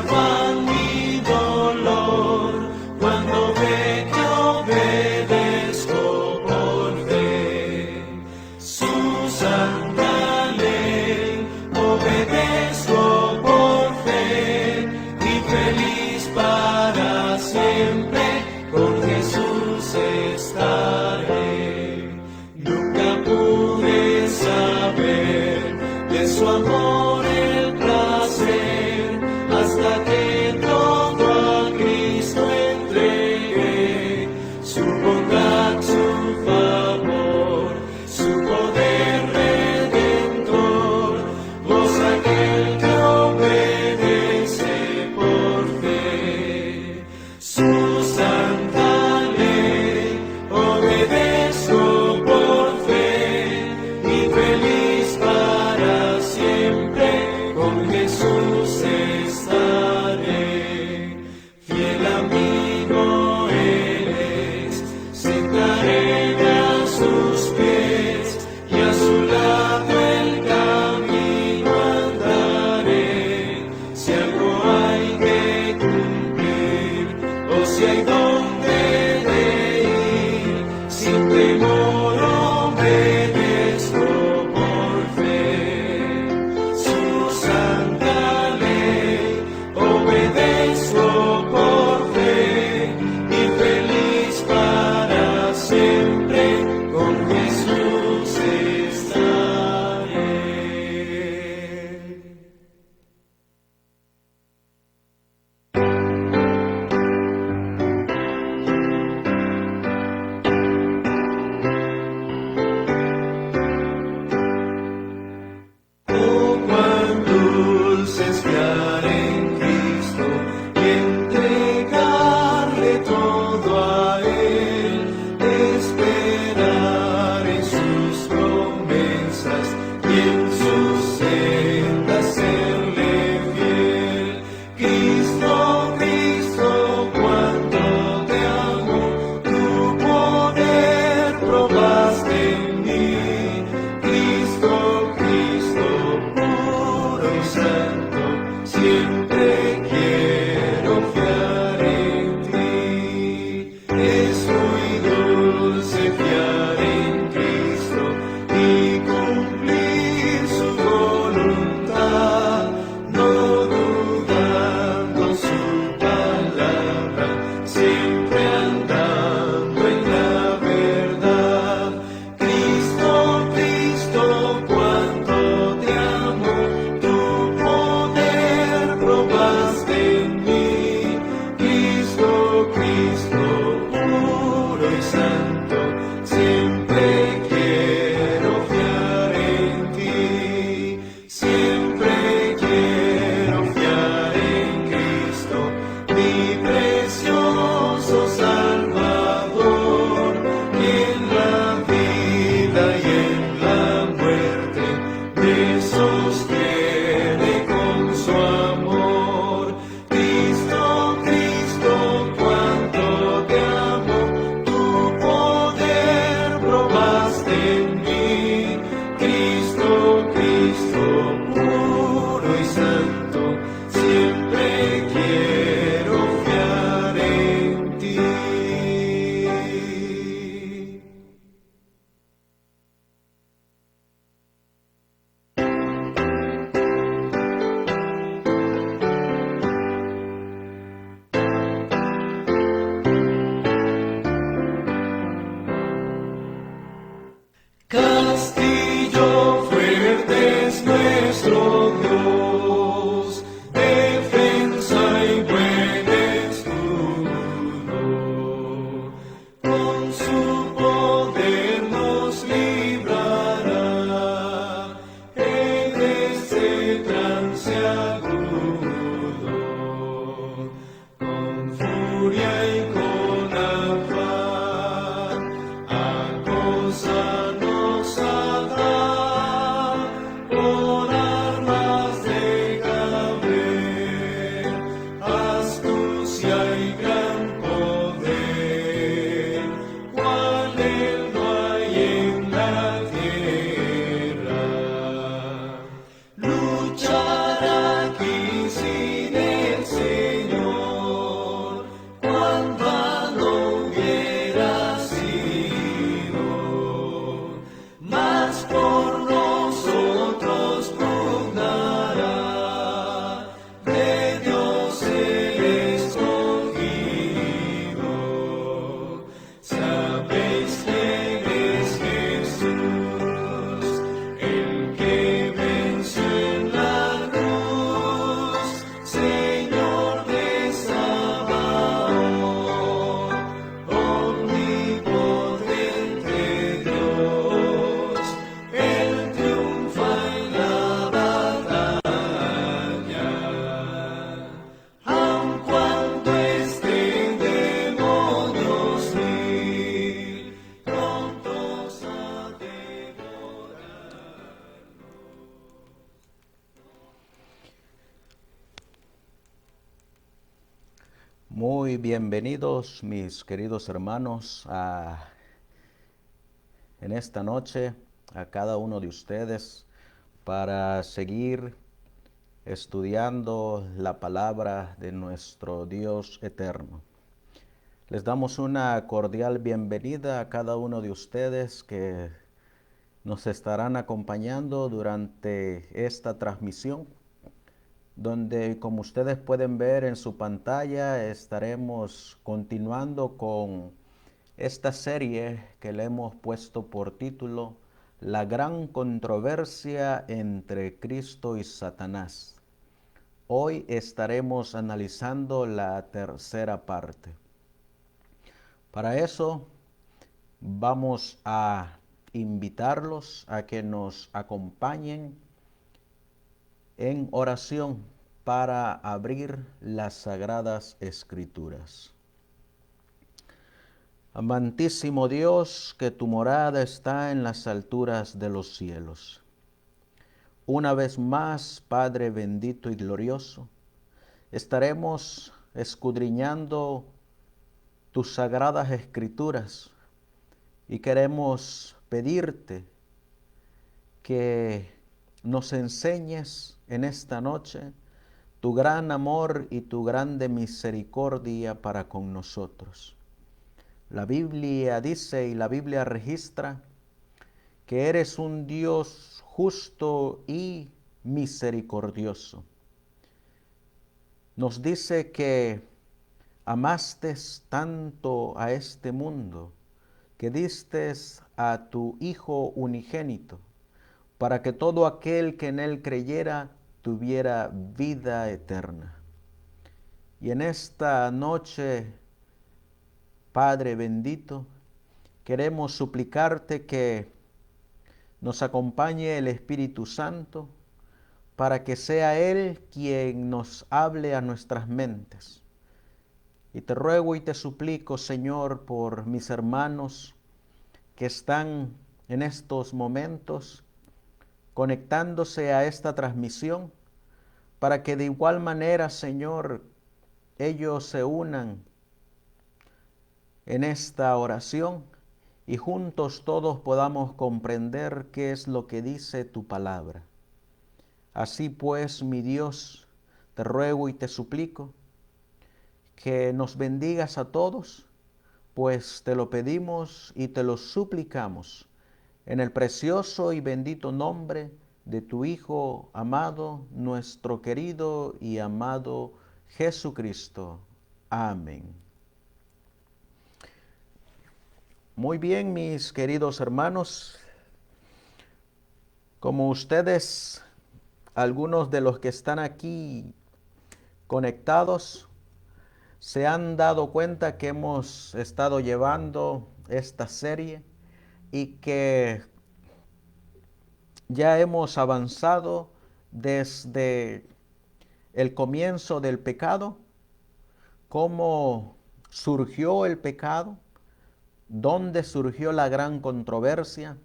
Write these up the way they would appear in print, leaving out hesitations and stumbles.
afán mi dolor, cuando ve que obedezco por fe su santa ley, obedezco por fe y feliz para siempre con Jesús estaré. Nunca pude saber de su amor el placer, hasta que todo a Cristo entregué, su bondad, su favor, su poder redentor, goza aquel que obedece por fe su santa ley, obedezco por fe y feliz para siempre con Jesús estaré. Fiel amigo Él es, sentaré a sus pies y a su lado el camino andaré. Si algo hay que cumplir o si hay donde de ir, sin temor obedezco por fe su santa ley, obedezco por fe y feliz para siempre con Jesús estaré. Oh, cuán dulce es fiar en Cristo y entregarle todo a Él, esperar en sus promesas y en sus sendas serle fiel. Cristo, Cristo, cuánto te amo, tu poder probaste en mí. Cristo, Cristo, puro y santo, siempre quiero fiar en ti. Es muy dulce fiar en Cristo y cumplir su voluntad, no dudando su palabra, siempre andando en la verdad. Cristo, Cristo, cuánto te amo, tu poder Muy bienvenidos mis queridos hermanos en esta noche a cada uno de ustedes para seguir estudiando la palabra de nuestro Dios eterno. Les damos una cordial bienvenida a cada uno de ustedes que nos estarán acompañando durante esta transmisión, donde, como ustedes pueden ver en su pantalla, estaremos continuando con esta serie que le hemos puesto por título La gran controversia entre Cristo y Satanás. Hoy estaremos analizando la tercera parte. Para eso vamos a invitarlos a que nos acompañen en oración para abrir las Sagradas Escrituras. Amantísimo Dios, que tu morada está en las alturas de los cielos. Una vez más, Padre bendito y glorioso, estaremos escudriñando tus Sagradas Escrituras y queremos pedirte que nos enseñes en esta noche tu gran amor y tu grande misericordia para con nosotros. La Biblia dice y la Biblia registra que eres un Dios justo y misericordioso. Nos dice que amaste tanto a este mundo que diste a tu Hijo unigénito, para que todo aquel que en él creyera tuviera vida eterna. Y en esta noche, Padre bendito, queremos suplicarte que nos acompañe el Espíritu Santo para que sea Él quien nos hable a nuestras mentes. Y te ruego y te suplico, Señor, por mis hermanos que están en estos momentos conectándose a esta transmisión, para que de igual manera, Señor, ellos se unan en esta oración y juntos todos podamos comprender qué es lo que dice tu palabra. Así pues, mi Dios, te ruego y te suplico que nos bendigas a todos, pues te lo pedimos y te lo suplicamos en el precioso y bendito nombre de tu Hijo amado, nuestro querido y amado Jesucristo. Amén. Muy bien, mis queridos hermanos, como ustedes, algunos de los que están aquí conectados, se han dado cuenta que hemos estado llevando esta serie y que ya hemos avanzado desde el comienzo del pecado, cómo surgió el pecado, dónde surgió la gran controversia,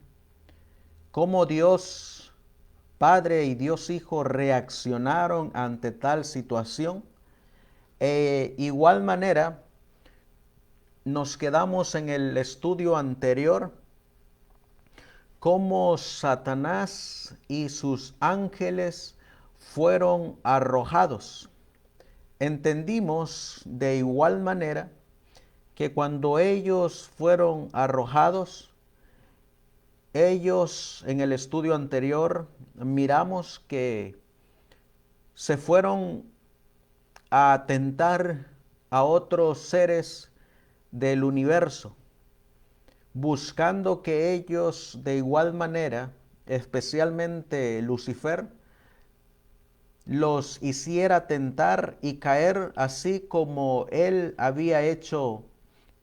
cómo Dios Padre y Dios Hijo reaccionaron ante tal situación. Igual manera, nos quedamos en el estudio anterior, cómo Satanás y sus ángeles fueron arrojados. Entendimos de igual manera que cuando ellos fueron arrojados, ellos en el estudio anterior miramos que se fueron a tentar a otros seres del universo, buscando que ellos de igual manera, especialmente Lucifer, los hiciera tentar y caer así como él había hecho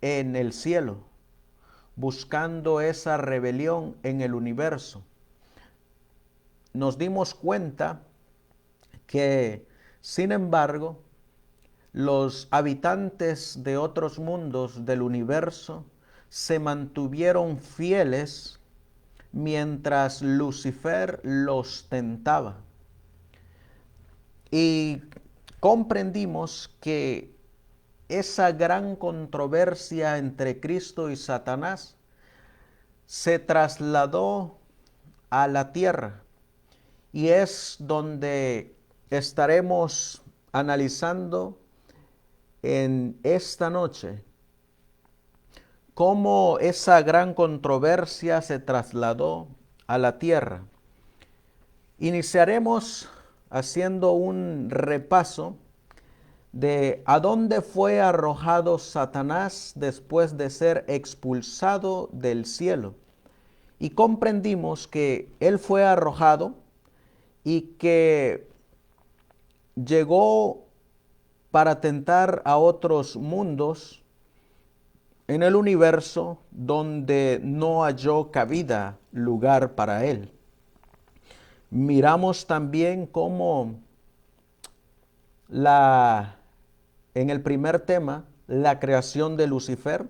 en el cielo, buscando esa rebelión en el universo. Nos dimos cuenta que, sin embargo, los habitantes de otros mundos del universo se mantuvieron fieles mientras Lucifer los tentaba. Y comprendimos que esa gran controversia entre Cristo y Satanás se trasladó a la tierra, y es donde estaremos analizando en esta noche cómo esa gran controversia se trasladó a la tierra. Iniciaremos haciendo un repaso de a dónde fue arrojado Satanás después de ser expulsado del cielo. Y comprendimos que él fue arrojado y que llegó para tentar a otros mundos en el universo donde no halló cabida, lugar para él. Miramos también cómo en el primer tema, la creación de Lucifer.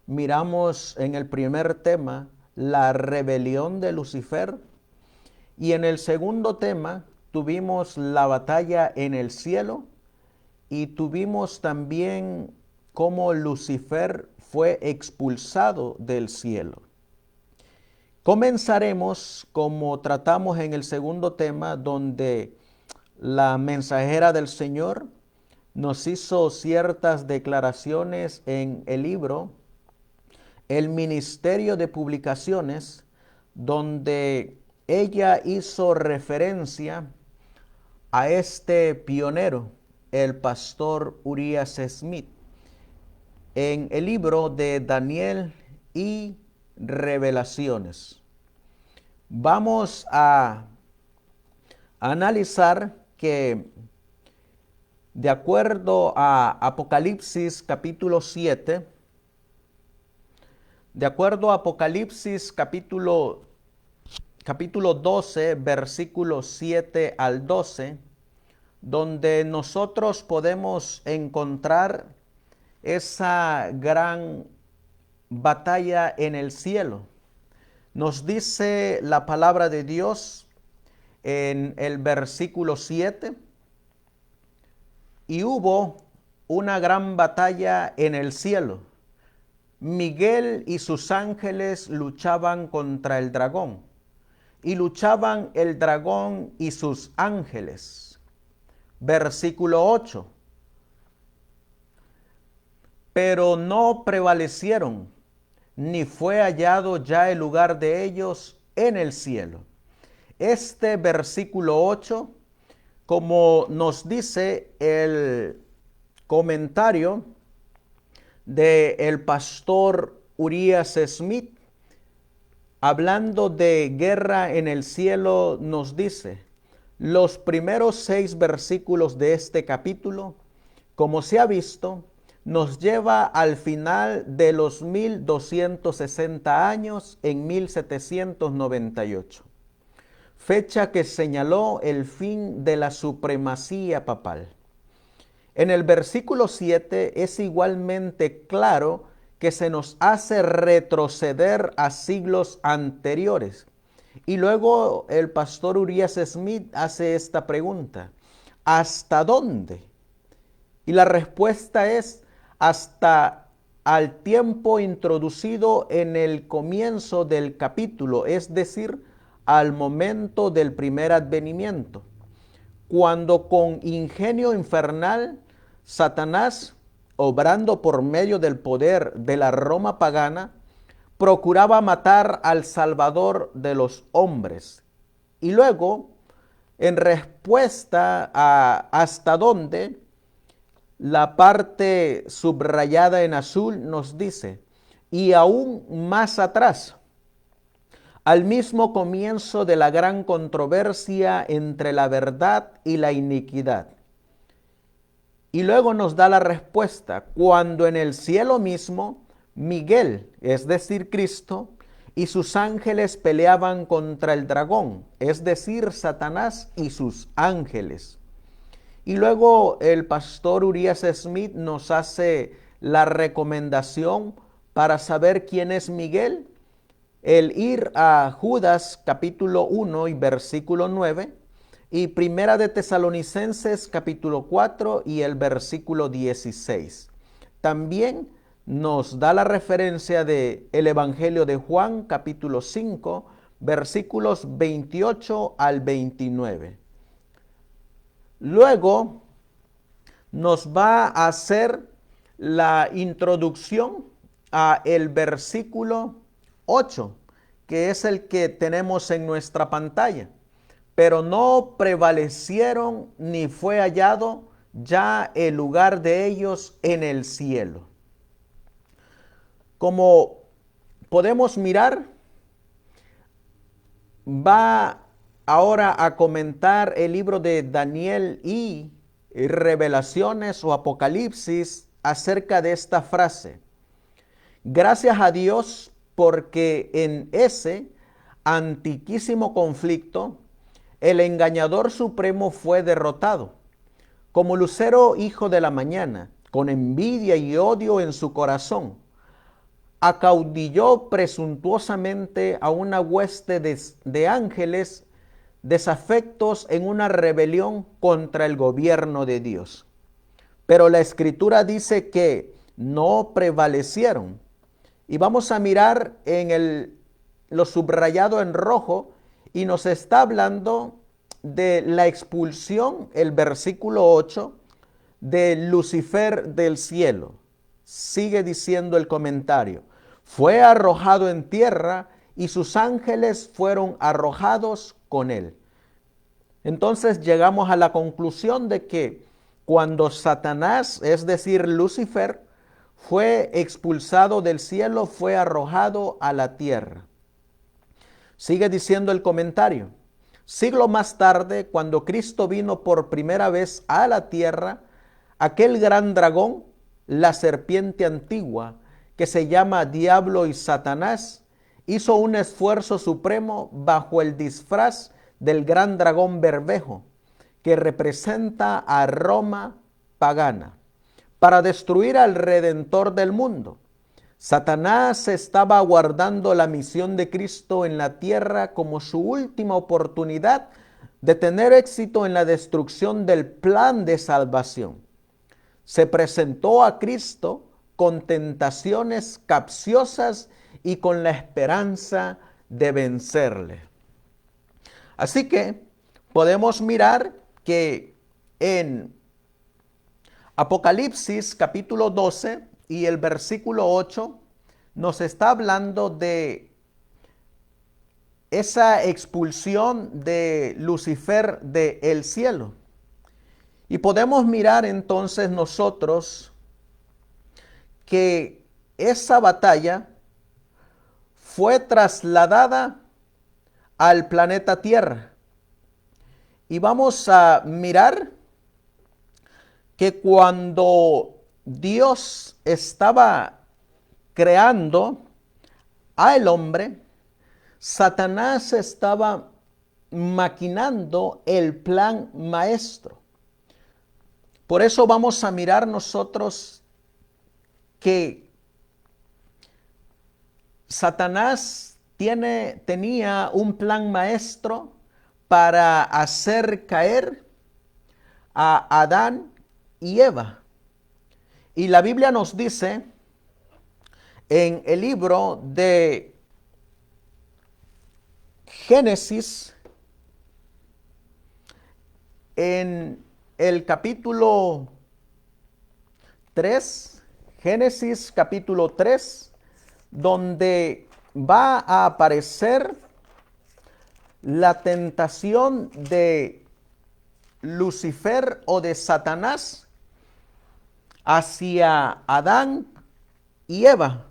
Miramos en el primer tema la rebelión de Lucifer. Y en el segundo tema tuvimos la batalla en el cielo y tuvimos también cómo Lucifer fue expulsado del cielo. Comenzaremos como tratamos en el segundo tema, donde la mensajera del Señor nos hizo ciertas declaraciones en el libro El Ministerio de Publicaciones, donde ella hizo referencia a este pionero, el pastor Urias Smith, en el libro de Daniel y Revelaciones. Vamos a analizar que de acuerdo a Apocalipsis capítulo 7, de acuerdo a Apocalipsis capítulo 12, versículos 7 al 12, donde nosotros podemos encontrar esa gran batalla en el cielo. Nos dice la palabra de Dios en el versículo 7, y hubo una gran batalla en el cielo. Miguel y sus ángeles luchaban contra el dragón, y luchaban el dragón y sus ángeles. Versículo 8. Pero no prevalecieron, ni fue hallado ya el lugar de ellos en el cielo. Este versículo 8, como nos dice el comentario del pastor Urias Smith, hablando de guerra en el cielo, nos dice, los primeros 6 versículos de este capítulo, como se ha visto, nos lleva al final de los 1260 años en 1798. Fecha que señaló el fin de la supremacía papal. En el versículo 7 es igualmente claro que se nos hace retroceder a siglos anteriores. Y luego el pastor Urias Smith hace esta pregunta: ¿hasta dónde? Y la respuesta es hasta al tiempo introducido en el comienzo del capítulo, es decir, al momento del primer advenimiento, cuando con ingenio infernal Satanás, obrando por medio del poder de la Roma pagana, procuraba matar al Salvador de los hombres. Y luego, en respuesta a hasta dónde, la parte subrayada en azul nos dice, y aún más atrás, al mismo comienzo de la gran controversia entre la verdad y la iniquidad. Y luego nos da la respuesta, cuando en el cielo mismo Miguel, es decir, Cristo, y sus ángeles peleaban contra el dragón, es decir, Satanás y sus ángeles. Y luego el pastor Urias Smith nos hace la recomendación para saber quién es Miguel, el ir a Judas capítulo 1 y versículo 9, y Primera de Tesalonicenses capítulo 4 y el versículo 16. También nos da la referencia de el Evangelio de Juan capítulo 5 versículos 28 al 29. Luego nos va a hacer la introducción a el versículo 8, que es el que tenemos en nuestra pantalla. Pero no prevalecieron ni fue hallado ya el lugar de ellos en el cielo. Como podemos mirar, va ahora a comentar el libro de Daniel y Revelaciones o Apocalipsis acerca de esta frase. Gracias a Dios porque en ese antiquísimo conflicto el engañador supremo fue derrotado. Como lucero hijo de la mañana, con envidia y odio en su corazón, acaudilló presuntuosamente a una hueste de ángeles desafectos en una rebelión contra el gobierno de Dios. Pero la Escritura dice que no prevalecieron. Y vamos a mirar en lo subrayado en rojo y nos está hablando de la expulsión, el versículo 8, de Lucifer del cielo. Sigue diciendo el comentario: fue arrojado en tierra y sus ángeles fueron arrojados con él. Entonces llegamos a la conclusión de que cuando Satanás, es decir, Lucifer, fue expulsado del cielo, fue arrojado a la tierra. Sigue diciendo el comentario: siglo más tarde, cuando Cristo vino por primera vez a la tierra, aquel gran dragón, la serpiente antigua, que se llama Diablo y Satanás, hizo un esfuerzo supremo bajo el disfraz del gran dragón Bermejo, que representa a Roma pagana, para destruir al Redentor del mundo. Satanás estaba aguardando la misión de Cristo en la tierra como su última oportunidad de tener éxito en la destrucción del plan de salvación. Se presentó a Cristo con tentaciones capciosas y con la esperanza de vencerle. Así que podemos mirar que en Apocalipsis capítulo 12 y el versículo 8 nos está hablando de esa expulsión de Lucifer del cielo. Y podemos mirar entonces nosotros que esa batalla fue trasladada al planeta Tierra. Y vamos a mirar que cuando Dios estaba creando al hombre, Satanás estaba maquinando el plan maestro. Por eso vamos a mirar nosotros que Satanás tenía un plan maestro para hacer caer a Adán y Eva. Y la Biblia nos dice en el libro de Génesis, en el capítulo 3, Génesis capítulo 3, donde va a aparecer la tentación de Lucifer o de Satanás hacia Adán y Eva.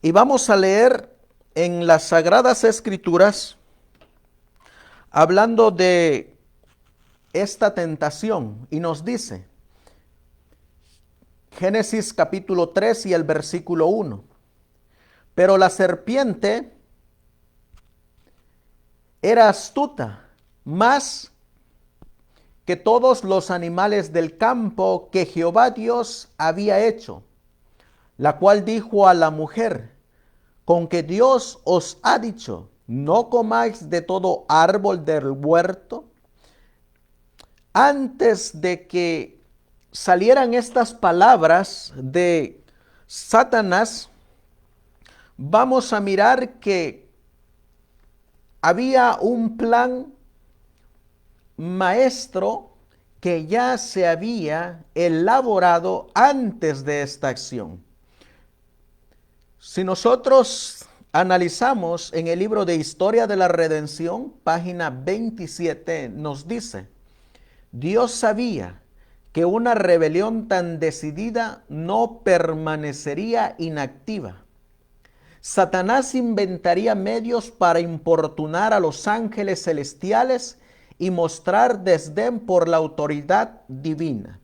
Y vamos a leer en las Sagradas Escrituras, hablando de esta tentación, y nos dice, Génesis capítulo 3 y el versículo 1, pero la serpiente era astuta, más que todos los animales del campo que Jehová Dios había hecho, la cual dijo a la mujer, con que Dios os ha dicho, no comáis de todo árbol del huerto. Antes de que salieran estas palabras de Satanás, vamos a mirar que había un plan maestro que ya se había elaborado antes de esta acción. Si nosotros analizamos en el libro de Historia de la Redención, página 27, nos dice: Dios sabía que una rebelión tan decidida no permanecería inactiva. Satanás inventaría medios para importunar a los ángeles celestiales y mostrar desdén por la autoridad divina.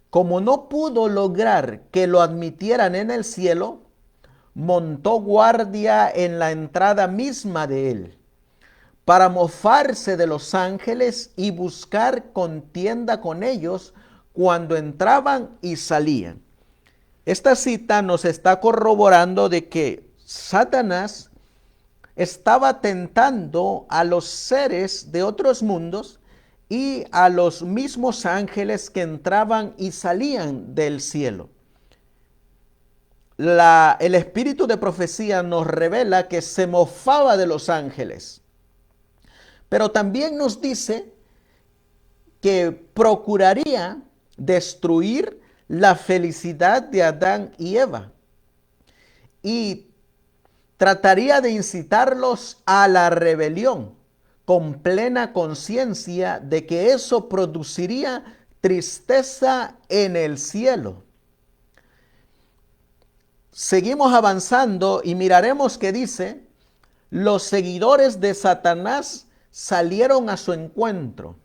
Como no pudo lograr que lo admitieran en el cielo, montó guardia en la entrada misma de él, para mofarse de los ángeles y buscar contienda con ellos cuando entraban y salían. Esta cita nos está corroborando de que Satanás estaba tentando a los seres de otros mundos y a los mismos ángeles que entraban y salían del cielo. El espíritu de profecía nos revela que se mofaba de los ángeles, pero también nos dice que procuraría destruir la felicidad de Adán y Eva y trataría de incitarlos a la rebelión, con plena conciencia de que eso produciría tristeza en el cielo. Seguimos avanzando y miraremos que dice: los seguidores de Satanás salieron a su encuentro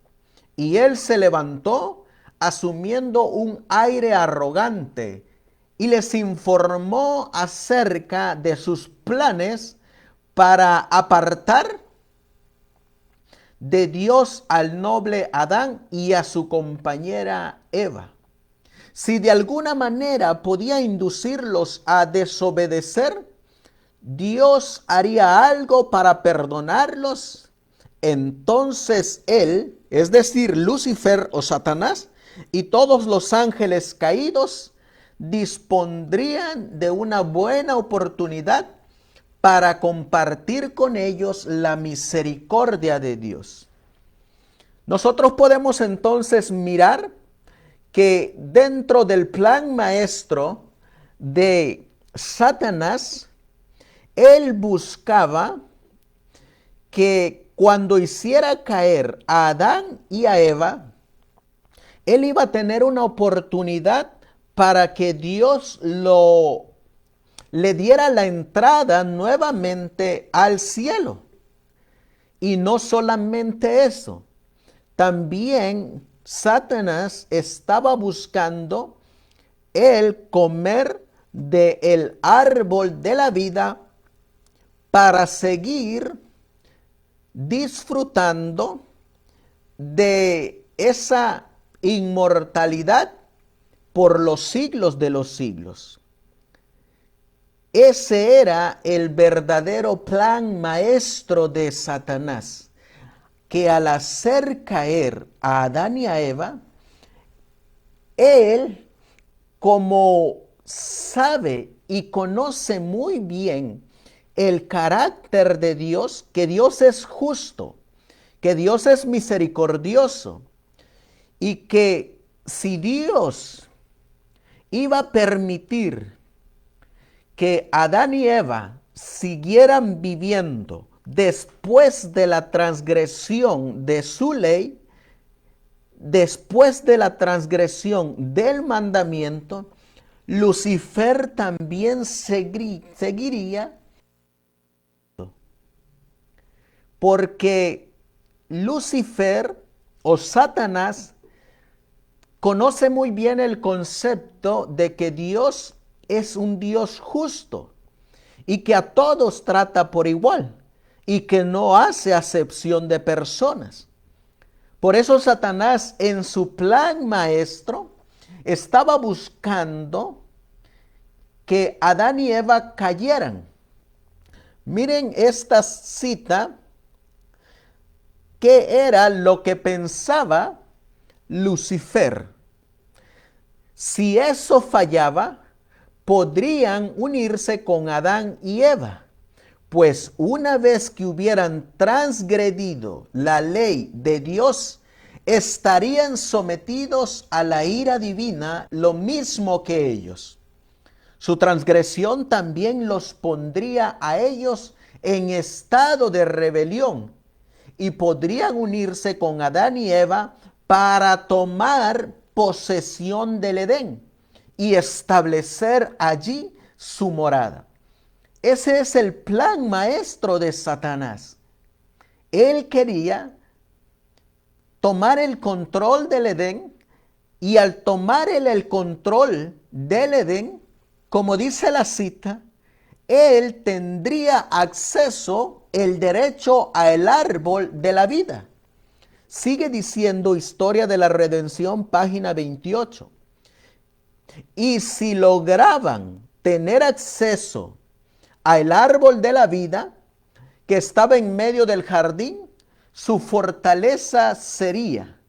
y él se levantó asumiendo un aire arrogante y les informó acerca de sus planes para apartar de Dios al noble Adán y a su compañera Eva. Si de alguna manera podía inducirlos a desobedecer, Dios haría algo para perdonarlos. Entonces él, es decir, Lucifer o Satanás, y todos los ángeles caídos dispondrían de una buena oportunidad para compartir con ellos la misericordia de Dios. Nosotros podemos entonces mirar que dentro del plan maestro de Satanás, él buscaba que cuando hiciera caer a Adán y a Eva, él iba a tener una oportunidad para que Dios le diera la entrada nuevamente al cielo. Y no solamente eso, también Satanás estaba buscando el comer del árbol de la vida para seguir disfrutando de esa inmortalidad por los siglos de los siglos. Ese era el verdadero plan maestro de Satanás, que al hacer caer a Adán y a Eva, él, como sabe y conoce muy bien el carácter de Dios, que Dios es justo, que Dios es misericordioso, y que si Dios iba a permitir que Adán y Eva siguieran viviendo después de la transgresión de su ley, después de la transgresión del mandamiento, Lucifer también seguiría, porque Lucifer o Satanás conoce muy bien el concepto de que Dios es un Dios justo y que a todos trata por igual y que no hace acepción de personas. Por eso Satanás, en su plan maestro, estaba buscando que Adán y Eva cayeran. Miren esta cita, que era lo que pensaba Lucifer. Si eso fallaba, podrían unirse con Adán y Eva, pues una vez que hubieran transgredido la ley de Dios, estarían sometidos a la ira divina lo mismo que ellos. Su transgresión también los pondría a ellos en estado de rebelión y podrían unirse con Adán y Eva para tomar posesión del Edén y establecer allí su morada. Ese es el plan maestro de Satanás. Él quería tomar el control del Edén y al tomar el control del Edén, como dice la cita, él tendría acceso, el derecho al árbol de la vida. Sigue diciendo Historia de la Redención, página 28. Y si lograban tener acceso al árbol de la vida que estaba en medio del jardín, su fortaleza sería,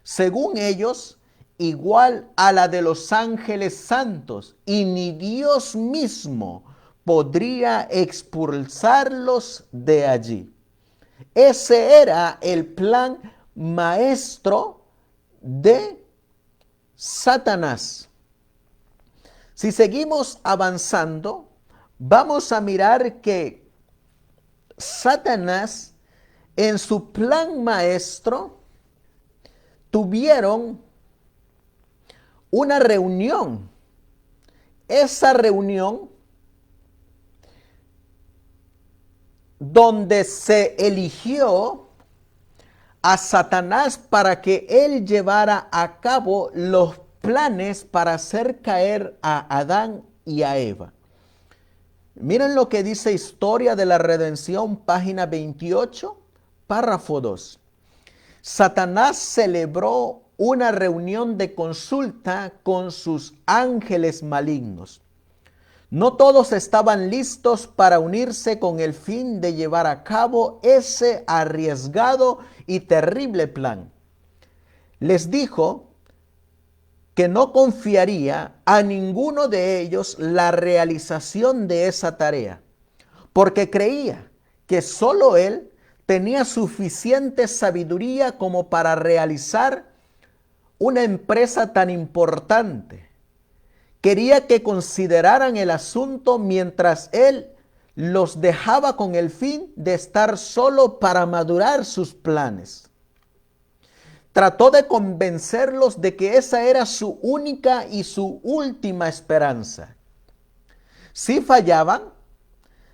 según ellos, igual a la de los ángeles santos, y ni Dios mismo podría expulsarlos de allí. Ese era el plan maestro de Satanás. Si seguimos avanzando, vamos a mirar que Satanás, en su plan maestro, tuvieron una reunión. Esa reunión donde se eligió a Satanás para que él llevara a cabo los planes para hacer caer a Adán y a Eva. Miren lo que dice Historia de la Redención, página 28, párrafo 2. Satanás celebró una reunión de consulta con sus ángeles malignos. No todos estaban listos para unirse con el fin de llevar a cabo ese arriesgado y terrible plan. Les dijo que no confiaría a ninguno de ellos la realización de esa tarea, porque creía que solo él tenía suficiente sabiduría como para realizar una empresa tan importante. Quería que consideraran el asunto mientras él los dejaba con el fin de estar solo para madurar sus planes. Trató de convencerlos de que esa era su única y su última esperanza. Si fallaban,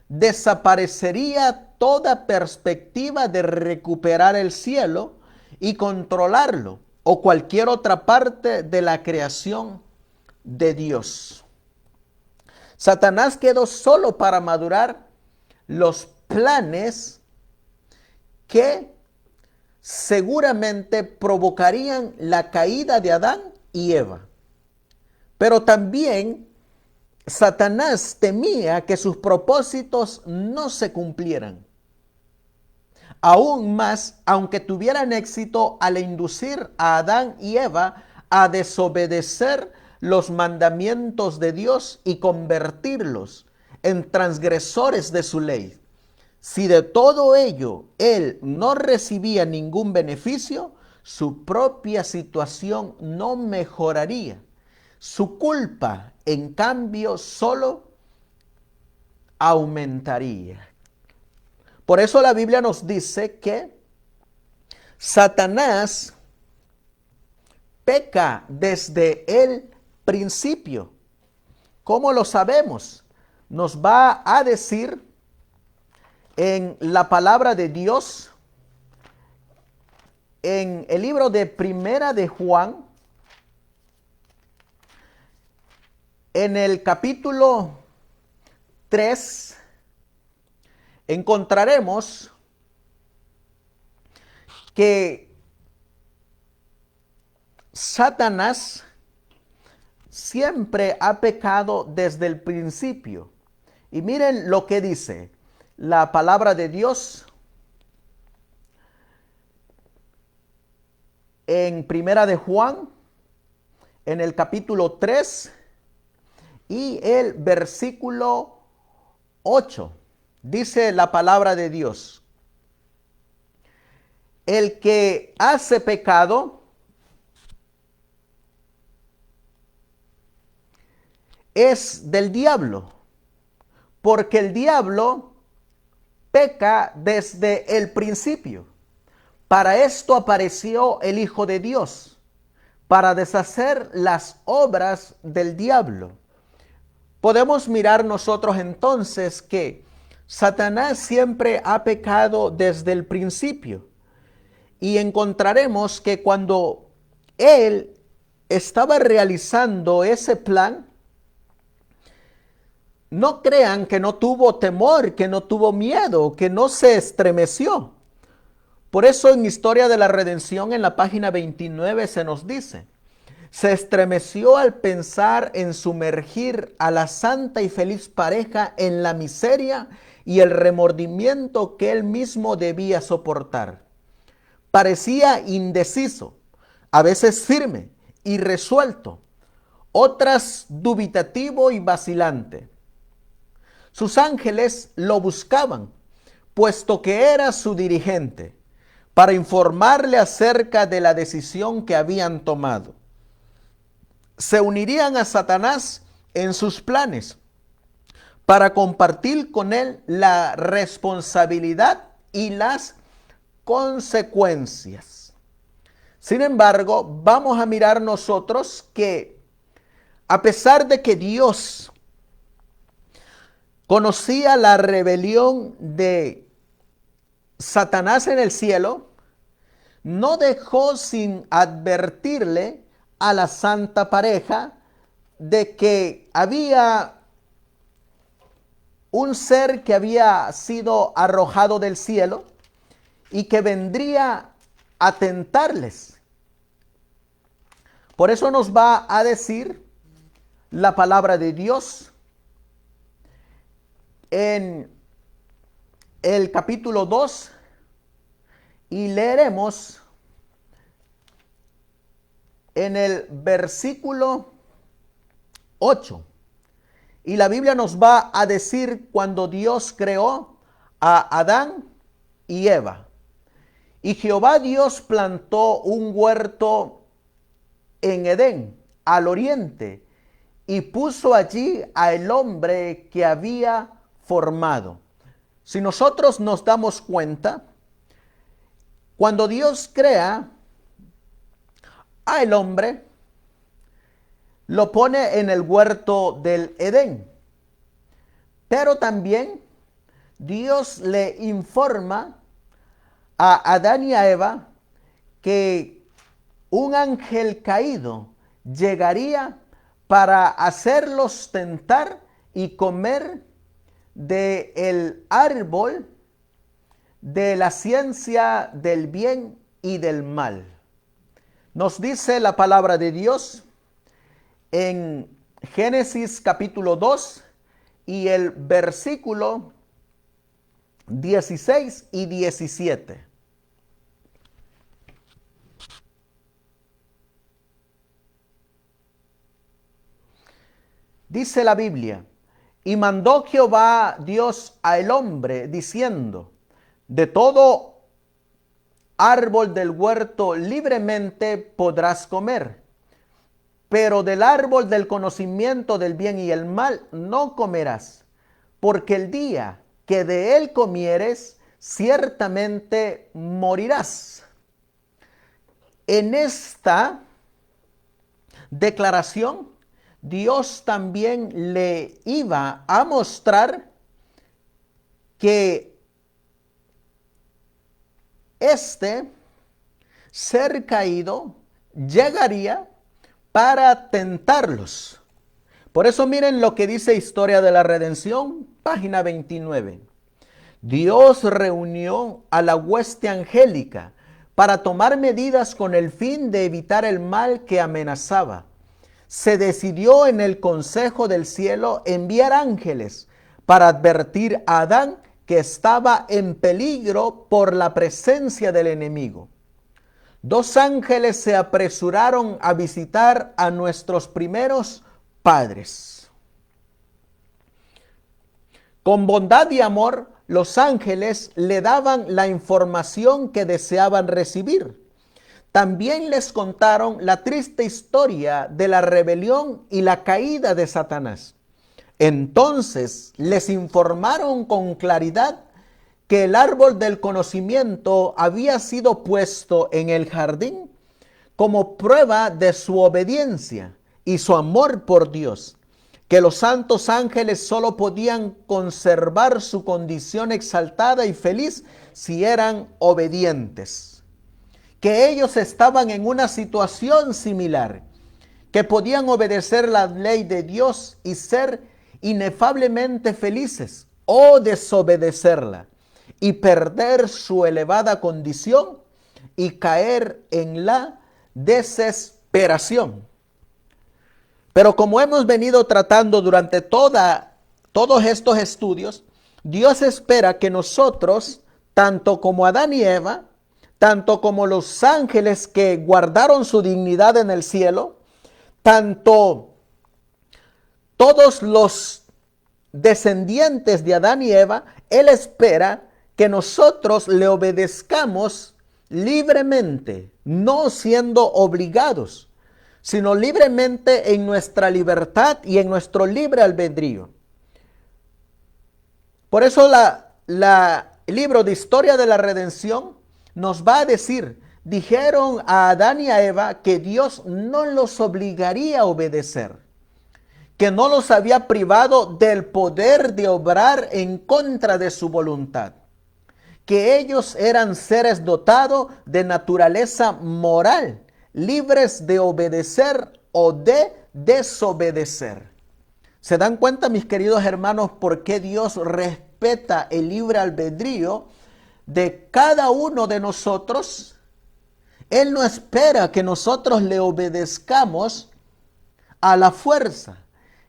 desaparecería toda perspectiva de recuperar el cielo y controlarlo o cualquier otra parte de la creación de Dios. Satanás quedó solo para madurar los planes que seguramente provocarían la caída de Adán y Eva. Pero también Satanás temía que sus propósitos no se cumplieran. Aún más, aunque tuvieran éxito al inducir a Adán y Eva a desobedecer los mandamientos de Dios y convertirlos en transgresores de su ley. Si de todo ello él no recibía ningún beneficio, su propia situación no mejoraría. Su culpa, en cambio, solo aumentaría. Por eso la Biblia nos dice que Satanás peca desde el principio. ¿Cómo lo sabemos? Nos va a decir en la palabra de Dios, en el libro de Primera de Juan, en el capítulo 3, encontraremos que Satanás siempre ha pecado desde el principio. Y miren lo que dice la palabra de Dios en Primera de Juan, en el capítulo 3 y el versículo 8. Dice la palabra de Dios: el que hace pecado es del diablo, porque el diablo peca desde el principio. Para esto apareció el Hijo de Dios, para deshacer las obras del diablo. Podemos mirar nosotros entonces que Satanás siempre ha pecado desde el principio. Y encontraremos que cuando él estaba realizando ese plan, no crean que no tuvo temor, que no tuvo miedo, que no se estremeció. Por eso en Historia de la Redención, en la página 29, se nos dice: se estremeció al pensar en sumergir a la santa y feliz pareja en la miseria y el remordimiento que él mismo debía soportar. Parecía indeciso, a veces firme y resuelto, otras dubitativo y vacilante. Sus ángeles lo buscaban, puesto que era su dirigente, para informarle acerca de la decisión que habían tomado. Se unirían a Satanás en sus planes para compartir con él la responsabilidad y las consecuencias. Sin embargo, vamos a mirar nosotros que a pesar de que Dios conocía la rebelión de Satanás en el cielo, no dejó sin advertirle a la santa pareja de que había un ser que había sido arrojado del cielo y que vendría a tentarles. Por eso nos va a decir la palabra de Dios en el capítulo 2 y leeremos en el versículo 8. Y la Biblia nos va a decir cuando Dios creó a Adán y Eva. Y Jehová Dios plantó un huerto en Edén, al oriente, y puso allí al hombre que había formado. Si nosotros nos damos cuenta, cuando Dios crea al hombre, lo pone en el huerto del Edén. Pero también Dios le informa a Adán y a Eva que un ángel caído llegaría para hacerlos tentar y comer del árbol de la ciencia del bien y del mal. Nos dice la palabra de Dios en Génesis capítulo 2 y el versículo 16 y 17. Dice la Biblia: y mandó Jehová Dios al hombre diciendo: de todo árbol del huerto libremente podrás comer, pero del árbol del conocimiento del bien y el mal no comerás, porque el día que de él comieres, ciertamente morirás. En esta declaración, Dios también le iba a mostrar que este ser caído llegaría para tentarlos. Por eso miren lo que dice Historia de la Redención, página 29. Dios reunió a la hueste angélica para tomar medidas con el fin de evitar el mal que amenazaba. Se decidió en el consejo del cielo enviar ángeles para advertir a Adán que estaba en peligro por la presencia del enemigo. 2 ángeles se apresuraron a visitar a nuestros primeros padres. Con bondad y amor, los ángeles le daban la información que deseaban recibir. También les contaron la triste historia de la rebelión y la caída de Satanás. Entonces les informaron con claridad que el árbol del conocimiento había sido puesto en el jardín como prueba de su obediencia y su amor por Dios, que los santos ángeles solo podían conservar su condición exaltada y feliz si eran obedientes, que ellos estaban en una situación similar, que podían obedecer la ley de Dios y ser inefablemente felices, o desobedecerla y perder su elevada condición y caer en la desesperación. Pero como hemos venido tratando durante todos estos estudios, Dios espera que nosotros, tanto como Adán y Eva, tanto como los ángeles que guardaron su dignidad en el cielo, tanto todos los descendientes de Adán y Eva, Él espera que nosotros le obedezcamos libremente, no siendo obligados, sino libremente en nuestra libertad y en nuestro libre albedrío. Por eso el libro de Historia de la Redención nos va a decir, dijeron a Adán y a Eva que Dios no los obligaría a obedecer, que no los había privado del poder de obrar en contra de su voluntad, que ellos eran seres dotados de naturaleza moral, libres de obedecer o de desobedecer. ¿Se dan cuenta, mis queridos hermanos, por qué Dios respeta el libre albedrío de cada uno de nosotros? Él no espera que nosotros le obedezcamos a la fuerza.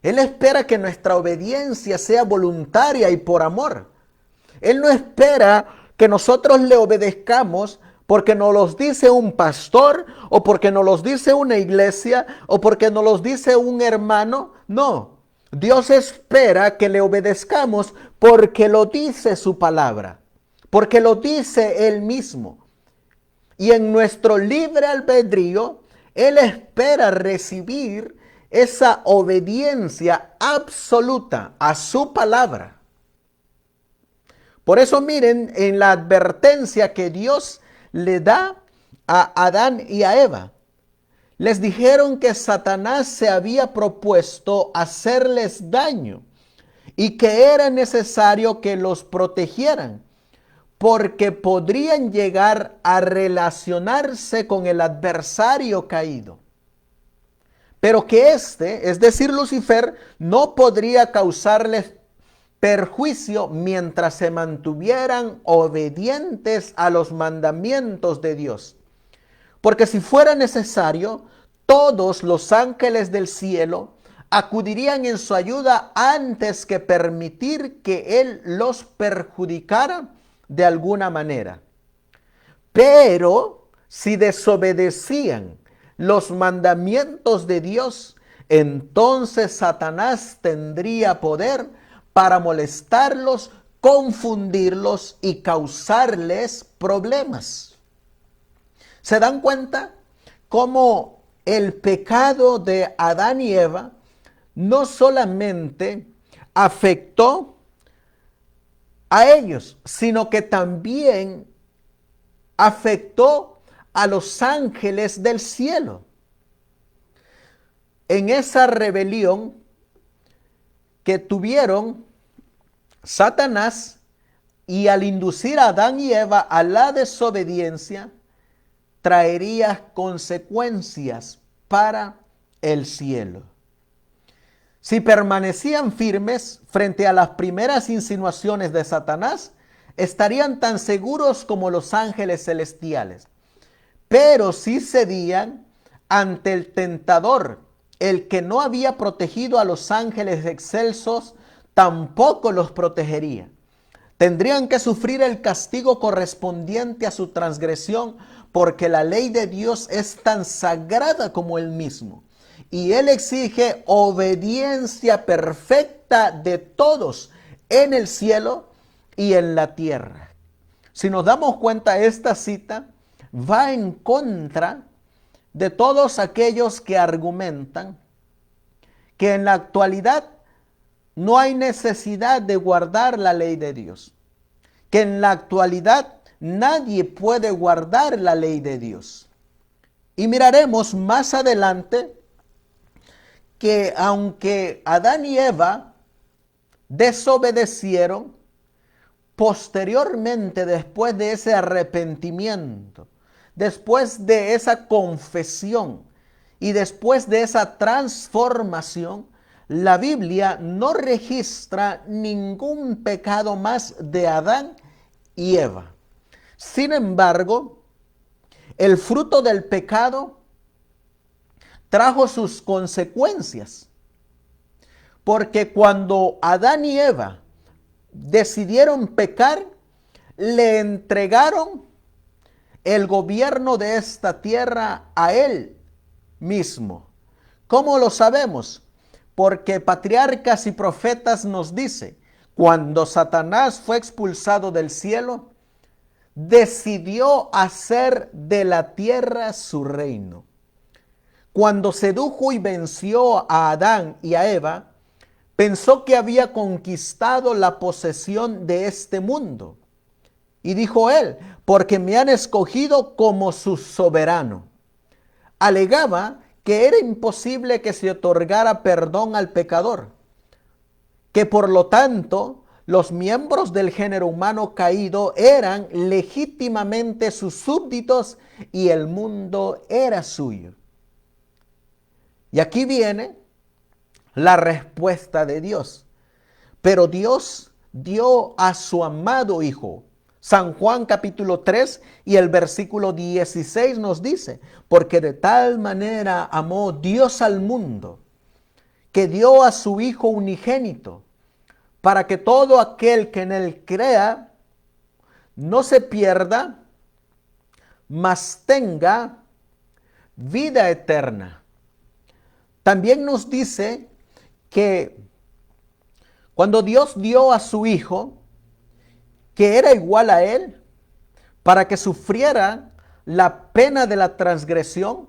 Él espera que nuestra obediencia sea voluntaria y por amor. Él no espera que nosotros le obedezcamos porque nos los dice un pastor o porque nos los dice una iglesia o porque nos los dice un hermano. No, Dios espera que le obedezcamos porque lo dice su palabra, porque lo dice Él mismo. Y en nuestro libre albedrío, Él espera recibir esa obediencia absoluta a su palabra. Por eso miren en la advertencia que Dios le da a Adán y a Eva. Les dijeron que Satanás se había propuesto hacerles daño y que era necesario que los protegieran, porque podrían llegar a relacionarse con el adversario caído. Pero que éste, es decir, Lucifer, no podría causarles perjuicio mientras se mantuvieran obedientes a los mandamientos de Dios. Porque si fuera necesario, todos los ángeles del cielo acudirían en su ayuda antes que permitir que Él los perjudicara de alguna manera. Pero si desobedecían los mandamientos de Dios, entonces Satanás tendría poder para molestarlos, confundirlos y causarles problemas. ¿Se dan cuenta cómo el pecado de Adán y Eva no solamente afectó a ellos, sino que también afectó a los ángeles del cielo? En esa rebelión que tuvieron Satanás, y al inducir a Adán y Eva a la desobediencia, traería consecuencias para el cielo. Si permanecían firmes frente a las primeras insinuaciones de Satanás, estarían tan seguros como los ángeles celestiales. Pero si cedían ante el tentador, el que no había protegido a los ángeles excelsos, tampoco los protegería. Tendrían que sufrir el castigo correspondiente a su transgresión, porque la ley de Dios es tan sagrada como Él mismo. Y Él exige obediencia perfecta de todos en el cielo y en la tierra. Si nos damos cuenta, esta cita va en contra de todos aquellos que argumentan que en la actualidad no hay necesidad de guardar la ley de Dios, que en la actualidad nadie puede guardar la ley de Dios. Y miraremos más adelante que aunque Adán y Eva desobedecieron, posteriormente, después de ese arrepentimiento, después de esa confesión y después de esa transformación, la Biblia no registra ningún pecado más de Adán y Eva. Sin embargo, el fruto del pecado trajo sus consecuencias, porque cuando Adán y Eva decidieron pecar, le entregaron el gobierno de esta tierra a él mismo. ¿Cómo lo sabemos? Porque Patriarcas y Profetas nos dice, cuando Satanás fue expulsado del cielo, decidió hacer de la tierra su reino. Cuando sedujo y venció a Adán y a Eva, pensó que había conquistado la posesión de este mundo. Y dijo él, porque me han escogido como su soberano. Alegaba que era imposible que se otorgara perdón al pecador, que por lo tanto los miembros del género humano caído eran legítimamente sus súbditos y el mundo era suyo. Y aquí viene la respuesta de Dios. Pero Dios dio a su amado Hijo. San Juan capítulo 3 y el versículo 16 nos dice, porque de tal manera amó Dios al mundo, que dio a su Hijo unigénito, para que todo aquel que en él crea no se pierda, mas tenga vida eterna. También nos dice que cuando Dios dio a su Hijo, que era igual a Él, para que sufriera la pena de la transgresión,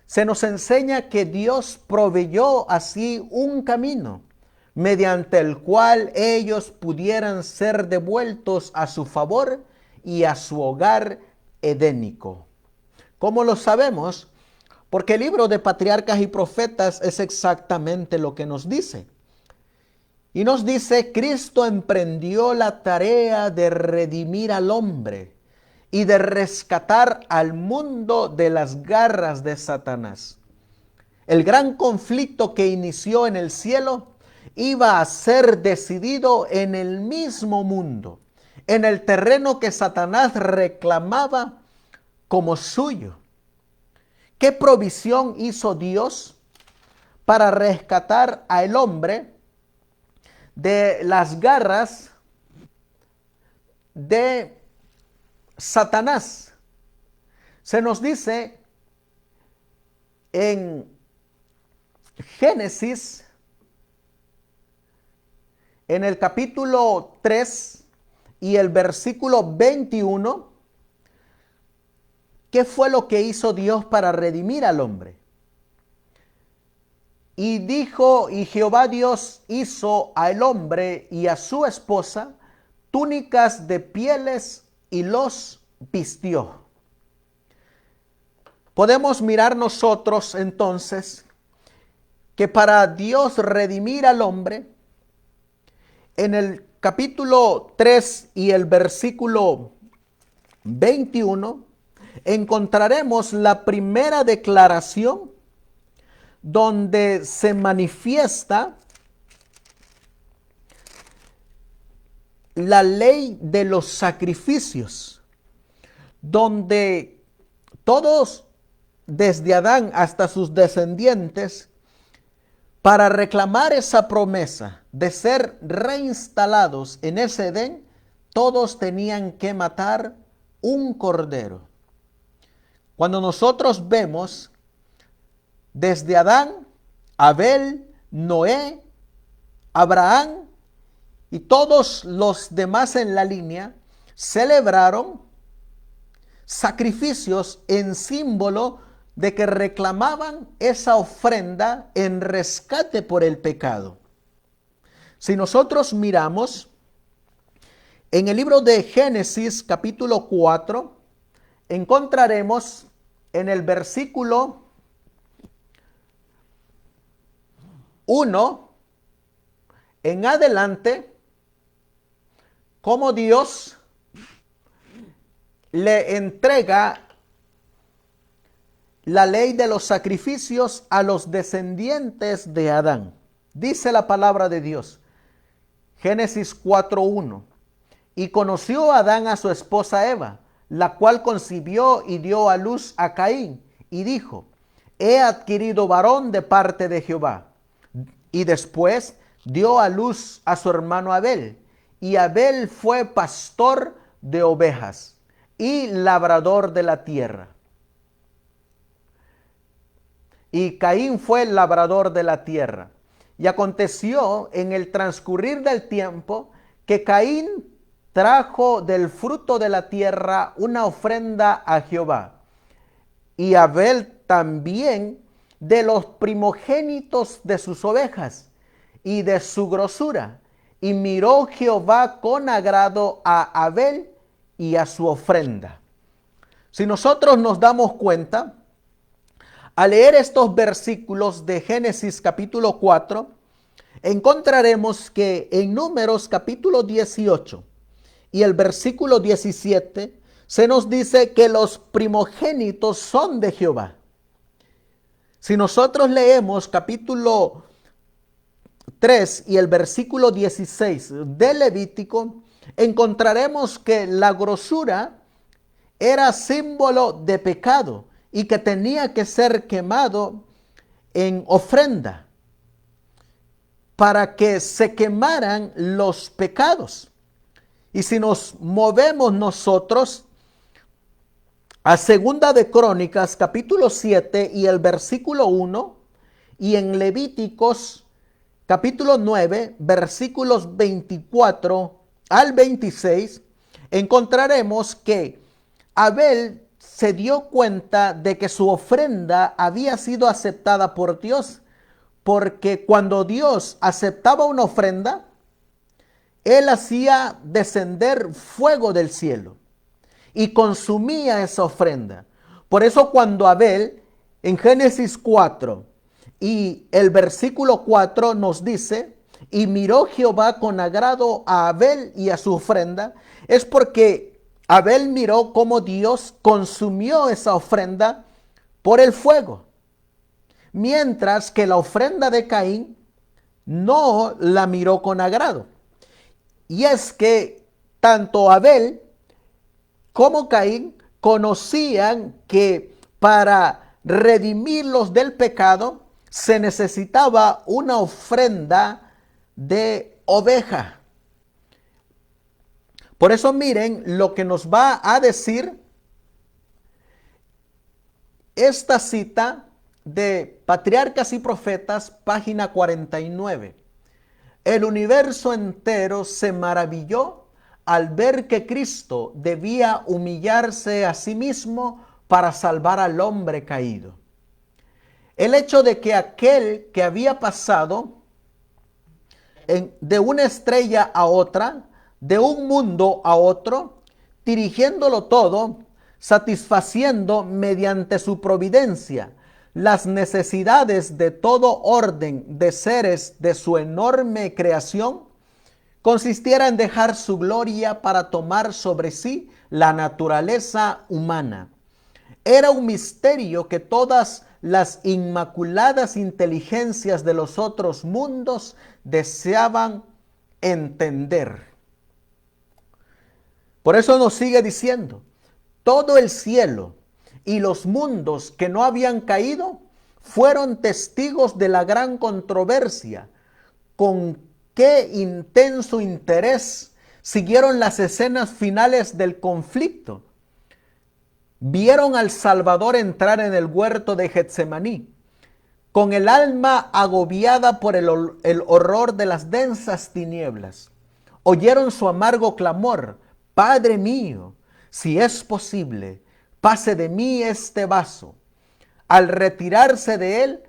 se nos enseña que Dios proveyó así un camino, mediante el cual ellos pudieran ser devueltos a su favor y a su hogar edénico. ¿Cómo lo sabemos? Porque el libro de Patriarcas y Profetas es exactamente lo que nos dice. Y nos dice, Cristo emprendió la tarea de redimir al hombre y de rescatar al mundo de las garras de Satanás. El gran conflicto que inició en el cielo iba a ser decidido en el mismo mundo, en el terreno que Satanás reclamaba como suyo. ¿Qué provisión hizo Dios para rescatar al hombre de las garras de Satanás? Se nos dice en Génesis, en el capítulo 3 y el versículo 21, ¿qué fue lo que hizo Dios para redimir al hombre? Y dijo, y Jehová Dios hizo al hombre y a su esposa túnicas de pieles y los vistió. Podemos mirar nosotros entonces que para Dios redimir al hombre, en el capítulo 3 y el versículo 21, encontraremos la primera declaración donde se manifiesta la ley de los sacrificios, donde todos, desde Adán hasta sus descendientes, para reclamar esa promesa de ser reinstalados en ese Edén, todos tenían que matar un cordero. Cuando nosotros vemos desde Adán, Abel, Noé, Abraham y todos los demás en la línea, celebraron sacrificios en símbolo de que reclamaban esa ofrenda en rescate por el pecado. Si nosotros miramos en el libro de Génesis capítulo 4, encontraremos en el versículo 1 en adelante cómo Dios le entrega la ley de los sacrificios a los descendientes de Adán. Dice la palabra de Dios, Génesis 4:1. Y conoció Adán a su esposa Eva, la cual concibió y dio a luz a Caín, y dijo, he adquirido varón de parte de Jehová. Y después dio a luz a su hermano Abel, y Abel fue pastor de ovejas y labrador de la tierra. Y Caín fue labrador de la tierra. Y aconteció en el transcurrir del tiempo que Caín trajo del fruto de la tierra una ofrenda a Jehová. Y Abel también de los primogénitos de sus ovejas y de su grosura. Y miró Jehová con agrado a Abel y a su ofrenda. Si nosotros nos damos cuenta, al leer estos versículos de Génesis capítulo 4, encontraremos que en Números capítulo 18 y el versículo 17 se nos dice que los primogénitos son de Jehová. Si nosotros leemos capítulo 3 y el versículo 16 de Levítico, encontraremos que la grosura era símbolo de pecado y que tenía que ser quemado en ofrenda para que se quemaran los pecados. Y si nos movemos nosotros a Segunda de Crónicas, capítulo 7 y el versículo 1, y en Levíticos, capítulo 9, versículos 24 al 26, encontraremos que Abel se dio cuenta de que su ofrenda había sido aceptada por Dios, porque cuando Dios aceptaba una ofrenda, Él hacía descender fuego del cielo y consumía esa ofrenda. Por eso cuando Abel, en Génesis 4 y el versículo 4 nos dice, y miró Jehová con agrado a Abel y a su ofrenda, es porque Abel miró cómo Dios consumió esa ofrenda por el fuego, mientras que la ofrenda de Caín no la miró con agrado. Y es que tanto Abel como Caín conocían que para redimirlos del pecado se necesitaba una ofrenda de oveja. Por eso miren lo que nos va a decir esta cita de Patriarcas y Profetas, página 49. El universo entero se maravilló al ver que Cristo debía humillarse a sí mismo para salvar al hombre caído. El hecho de que aquel que había pasado de una estrella a otra, de un mundo a otro, dirigiéndolo todo, satisfaciendo mediante su providencia las necesidades de todo orden de seres de su enorme creación, consistiera en dejar su gloria para tomar sobre sí la naturaleza humana. Era un misterio que todas las inmaculadas inteligencias de los otros mundos deseaban entender. Por eso nos sigue diciendo, todo el cielo y los mundos que no habían caído fueron testigos de la gran controversia. Con qué intenso interés siguieron las escenas finales del conflicto. vieron al Salvador entrar en el huerto de Getsemaní, con el alma agobiada por el horror de las densas tinieblas. Oyeron su amargo clamor: Padre mío, si es posible, pase de mí este vaso. Al retirarse de él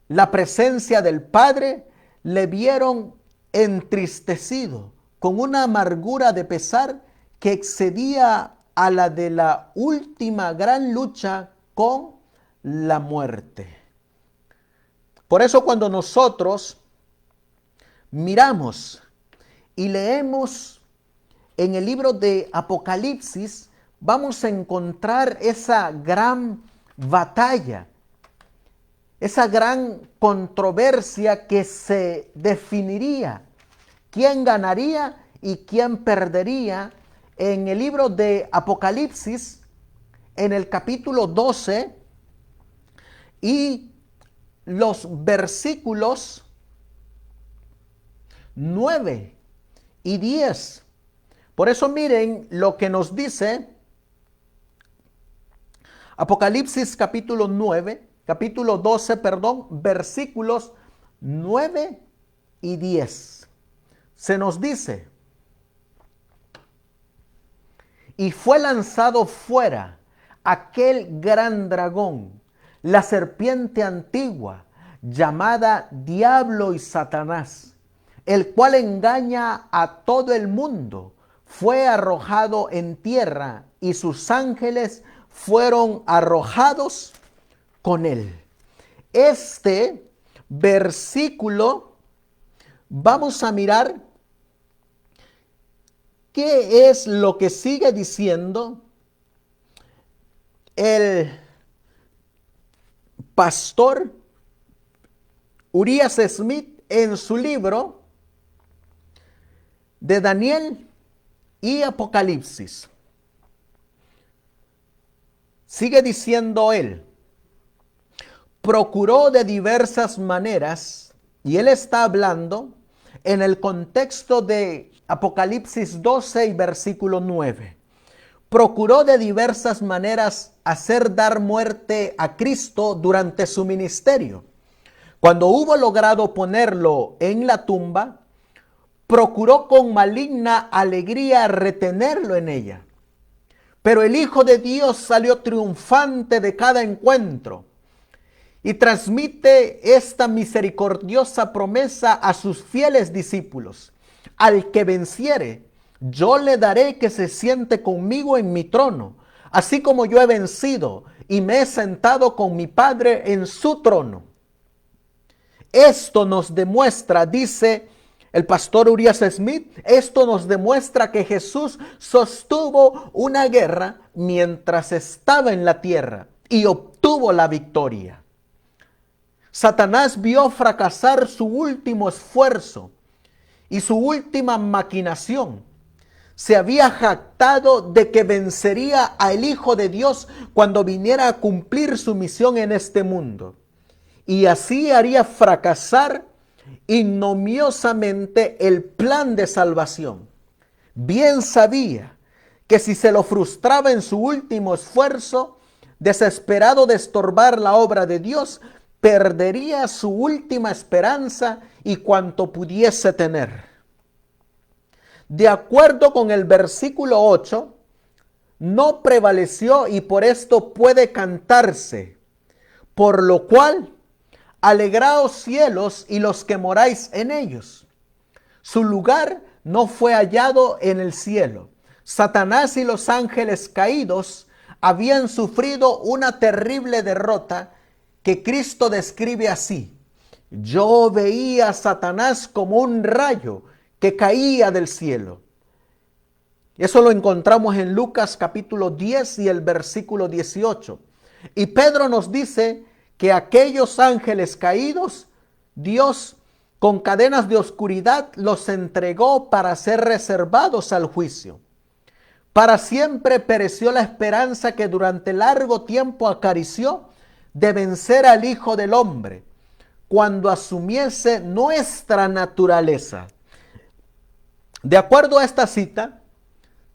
la presencia del Padre, le vieron entristecido, con una amargura de pesar que excedía a la de la última gran lucha con la muerte. Por eso cuando nosotros miramos y leemos en el libro de Apocalipsis, vamos a encontrar esa gran batalla, esa gran controversia que se definiría quién ganaría y quién perdería. En el libro de Apocalipsis, en el capítulo 12 y los versículos 9 y 10. Por eso miren lo que nos dice Apocalipsis capítulo 12, versículos 9 y 10. Se nos dice: y fue lanzado fuera aquel gran dragón, la serpiente antigua, llamada Diablo y Satanás, el cual engaña a todo el mundo. Fue arrojado en tierra y sus ángeles fueron arrojados con él. Este versículo, vamos a mirar qué es lo que sigue diciendo el pastor Urias Smith en su libro de Daniel y Apocalipsis. Sigue diciendo él: procuró de diversas maneras, y él está hablando en el contexto de Apocalipsis 12 y versículo 9. Procuró de diversas maneras hacer dar muerte a Cristo durante su ministerio. Cuando hubo logrado ponerlo en la tumba, procuró con maligna alegría retenerlo en ella. Pero el Hijo de Dios salió triunfante de cada encuentro y transmite esta misericordiosa promesa a sus fieles discípulos: al que venciere, yo le daré que se siente conmigo en mi trono, así como yo he vencido y me he sentado con mi Padre en su trono. Esto nos demuestra, dice el pastor Urias Smith, esto nos demuestra que Jesús sostuvo una guerra mientras estaba en la tierra y obtuvo la victoria. Satanás vio fracasar su último esfuerzo y su última maquinación. Se había jactado de que vencería al Hijo de Dios cuando viniera a cumplir su misión en este mundo. Y así haría fracasar ignominiosamente el plan de salvación. Bien sabía que si se lo frustraba en su último esfuerzo, desesperado de estorbar la obra de Dios, perdería su última esperanza y cuanto pudiese tener. De acuerdo con el versículo 8, no prevaleció y por esto puede cantarse: por lo cual, alegraos cielos y los que moráis en ellos. Su lugar no fue hallado en el cielo. Satanás y los ángeles caídos habían sufrido una terrible derrota que Cristo describe así: yo veía a Satanás como un rayo que caía del cielo. Eso lo encontramos en Lucas capítulo 10 y el versículo 18. Y Pedro nos dice que aquellos ángeles caídos, Dios con cadenas de oscuridad los entregó para ser reservados al juicio. Para siempre pereció la esperanza que durante largo tiempo acarició de vencer al Hijo del Hombre cuando asumiese nuestra naturaleza. De acuerdo a esta cita,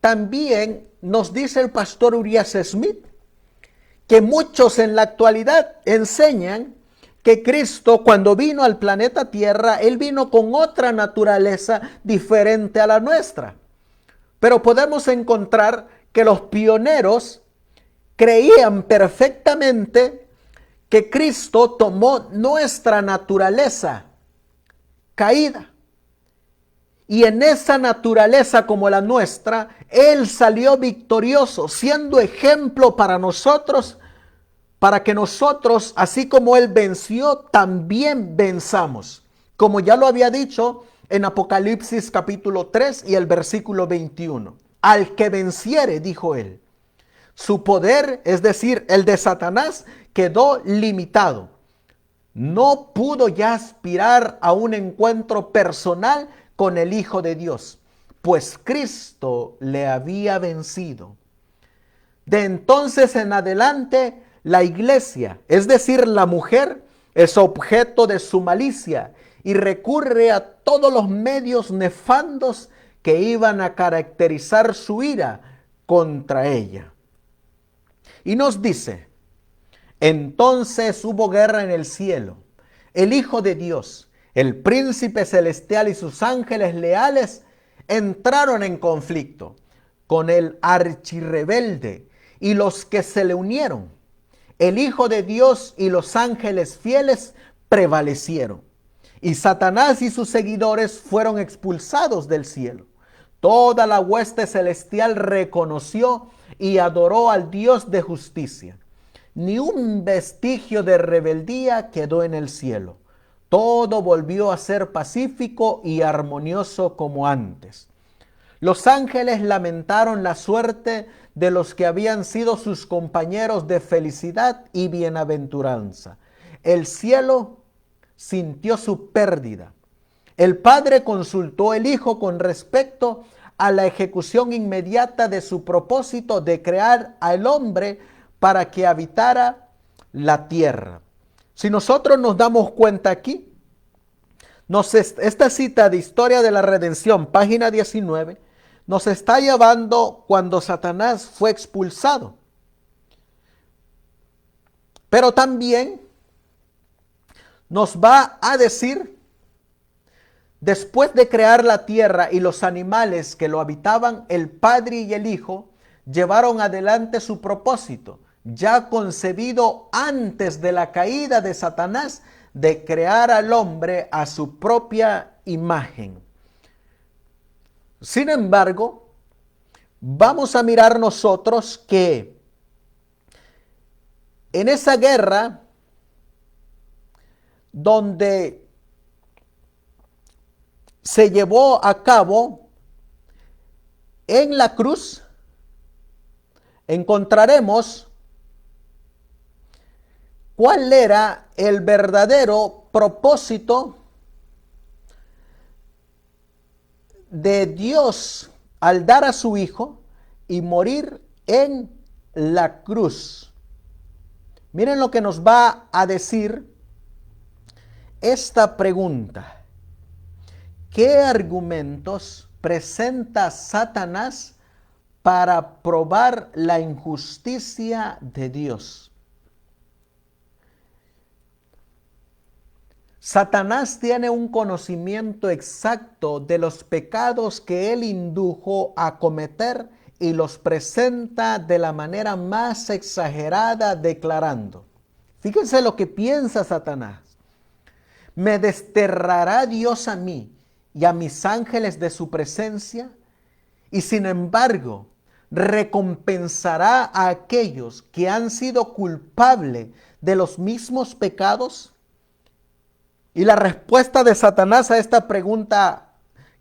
también nos dice el pastor Urias Smith que muchos en la actualidad enseñan que Cristo, cuando vino al planeta Tierra, Él vino con otra naturaleza diferente a la nuestra. Pero podemos encontrar que los pioneros creían perfectamente que Cristo tomó nuestra naturaleza caída. Y en esa naturaleza como la nuestra, Él salió victorioso, siendo ejemplo para nosotros, para que nosotros, así como Él venció, también venzamos. Como ya lo había dicho en Apocalipsis capítulo 3 y el versículo 21. Al que venciere, dijo Él, su poder, es decir, el de Satanás, quedó limitado. No pudo ya aspirar a un encuentro personal con el Hijo de Dios, pues Cristo le había vencido. De entonces en adelante, la iglesia, es decir, la mujer, es objeto de su malicia y recurre a todos los medios nefandos que iban a caracterizar su ira contra ella. Y nos dice, entonces hubo guerra en el cielo. El Hijo de Dios, el príncipe celestial y sus ángeles leales entraron en conflicto con el archirrebelde y los que se le unieron. El Hijo de Dios y los ángeles fieles prevalecieron. Y Satanás y sus seguidores fueron expulsados del cielo. Toda la hueste celestial reconoció y adoró al Dios de justicia. Ni un vestigio de rebeldía quedó en el cielo. Todo volvió a ser pacífico y armonioso como antes. Los ángeles lamentaron la suerte de los que habían sido sus compañeros de felicidad y bienaventuranza. El cielo sintió su pérdida. El Padre consultó al Hijo con respecto a la ejecución inmediata de su propósito de crear al hombre para que habitara la tierra. Si nosotros nos damos cuenta aquí, esta cita de Historia de la Redención, página 19, nos está llevando cuando Satanás fue expulsado. Pero también nos va a decir, después de crear la tierra y los animales que lo habitaban, el Padre y el Hijo llevaron adelante su propósito, ya concebido antes de la caída de Satanás, de crear al hombre a su propia imagen. Sin embargo, vamos a mirar nosotros que en esa guerra donde se llevó a cabo en la cruz, encontraremos cuál era el verdadero propósito de Dios al dar a su Hijo y morir en la cruz. Miren lo que nos va a decir esta pregunta. ¿Qué argumentos presenta Satanás para probar la injusticia de Dios? Satanás tiene un conocimiento exacto de los pecados que él indujo a cometer y los presenta de la manera más exagerada, declarando. Fíjense lo que piensa Satanás. ¿Me desterrará Dios a mí y a mis ángeles de su presencia? Y sin embargo, ¿recompensará a aquellos que han sido culpables de los mismos pecados? Y la respuesta de Satanás a esta pregunta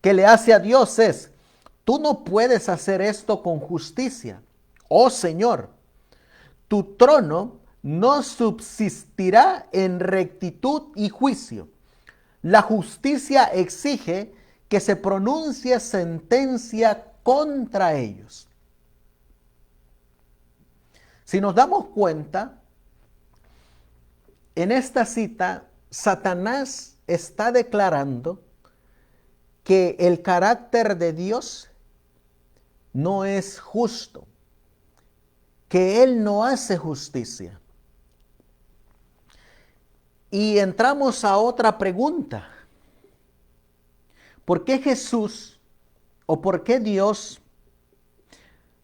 que le hace a Dios es, tú no puedes hacer esto con justicia. Oh Señor, tu trono no subsistirá en rectitud y juicio. La justicia exige que se pronuncie sentencia contra ellos. Si nos damos cuenta, en esta cita, Satanás está declarando que el carácter de Dios no es justo, que Él no hace justicia. Y entramos a otra pregunta. ¿Por qué Jesús o por qué Dios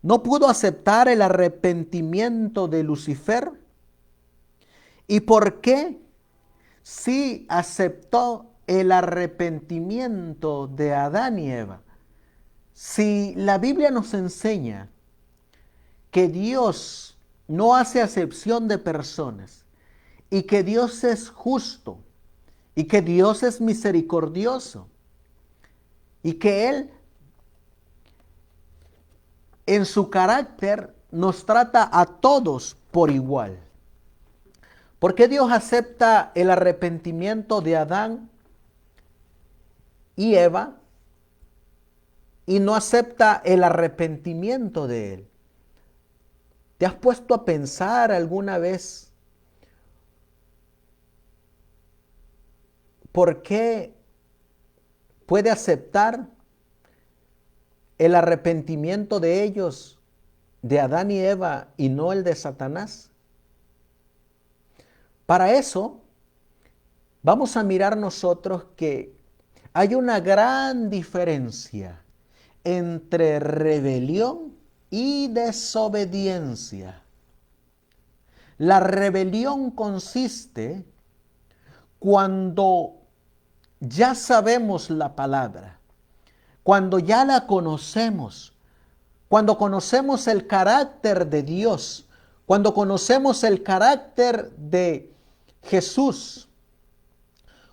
no pudo aceptar el arrepentimiento de Lucifer? ¿Y por qué sí aceptó el arrepentimiento de Adán y Eva? Si la Biblia nos enseña que Dios no hace acepción de personas y que Dios es justo y que Dios es misericordioso y que Él en su carácter nos trata a todos por igual. ¿Por qué Dios acepta el arrepentimiento de Adán y Eva y no acepta el arrepentimiento de Él? ¿Te has puesto a pensar alguna vez por qué puede aceptar el arrepentimiento de ellos, de Adán y Eva, y no el de Satanás? Para eso, vamos a mirar nosotros que hay una gran diferencia entre rebelión y desobediencia. La rebelión consiste cuando ya sabemos la palabra, cuando ya la conocemos, cuando conocemos el carácter de Dios, cuando conocemos el carácter de Jesús,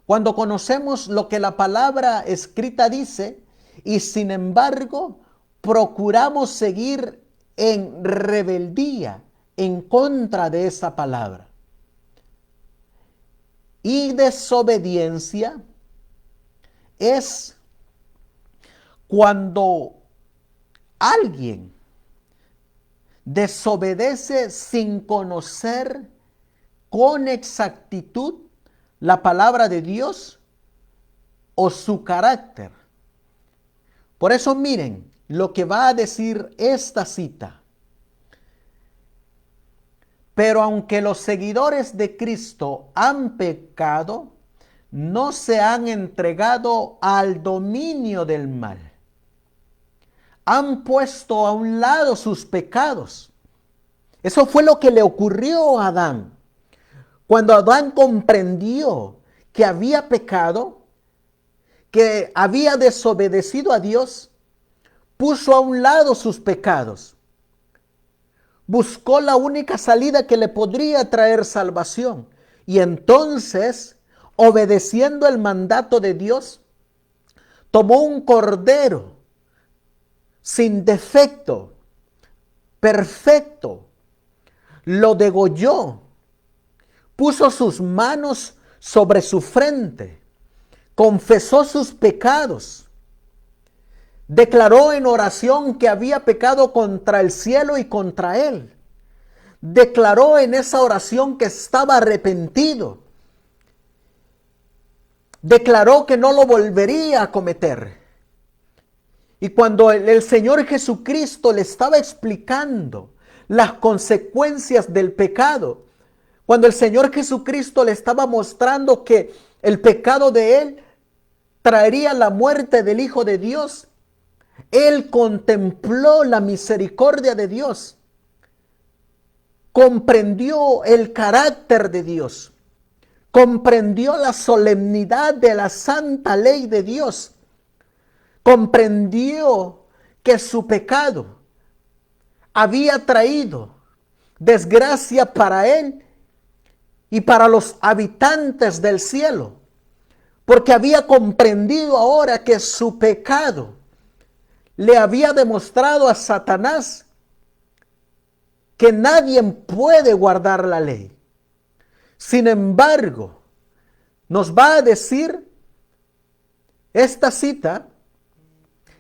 cuando conocemos lo que la palabra escrita dice y sin embargo procuramos seguir en rebeldía en contra de esa palabra. Y desobediencia es cuando alguien desobedece sin conocer con exactitud la palabra de Dios o su carácter. Por eso miren lo que va a decir esta cita. Pero aunque los seguidores de Cristo han pecado, no se han entregado al dominio del mal. Han puesto a un lado sus pecados. Eso fue lo que le ocurrió a Adán. Cuando Adán comprendió que había pecado, que había desobedecido a Dios, puso a un lado sus pecados. Buscó la única salida que le podría traer salvación. Y entonces, obedeciendo el mandato de Dios, tomó un cordero sin defecto, perfecto, lo degolló, puso sus manos sobre su frente, confesó sus pecados, declaró en oración que había pecado contra el cielo y contra él. Declaró en esa oración que estaba arrepentido. Declaró que no lo volvería a cometer. Y cuando el Señor Jesucristo le estaba explicando las consecuencias del pecado, cuando el Señor Jesucristo le estaba mostrando que el pecado de él traería la muerte del Hijo de Dios, él contempló la misericordia de Dios, comprendió el carácter de Dios, comprendió la solemnidad de la santa ley de Dios, comprendió que su pecado había traído desgracia para él y para los habitantes del cielo, porque había comprendido ahora que su pecado le había demostrado a Satanás que nadie puede guardar la ley. Sin embargo, nos va a decir esta cita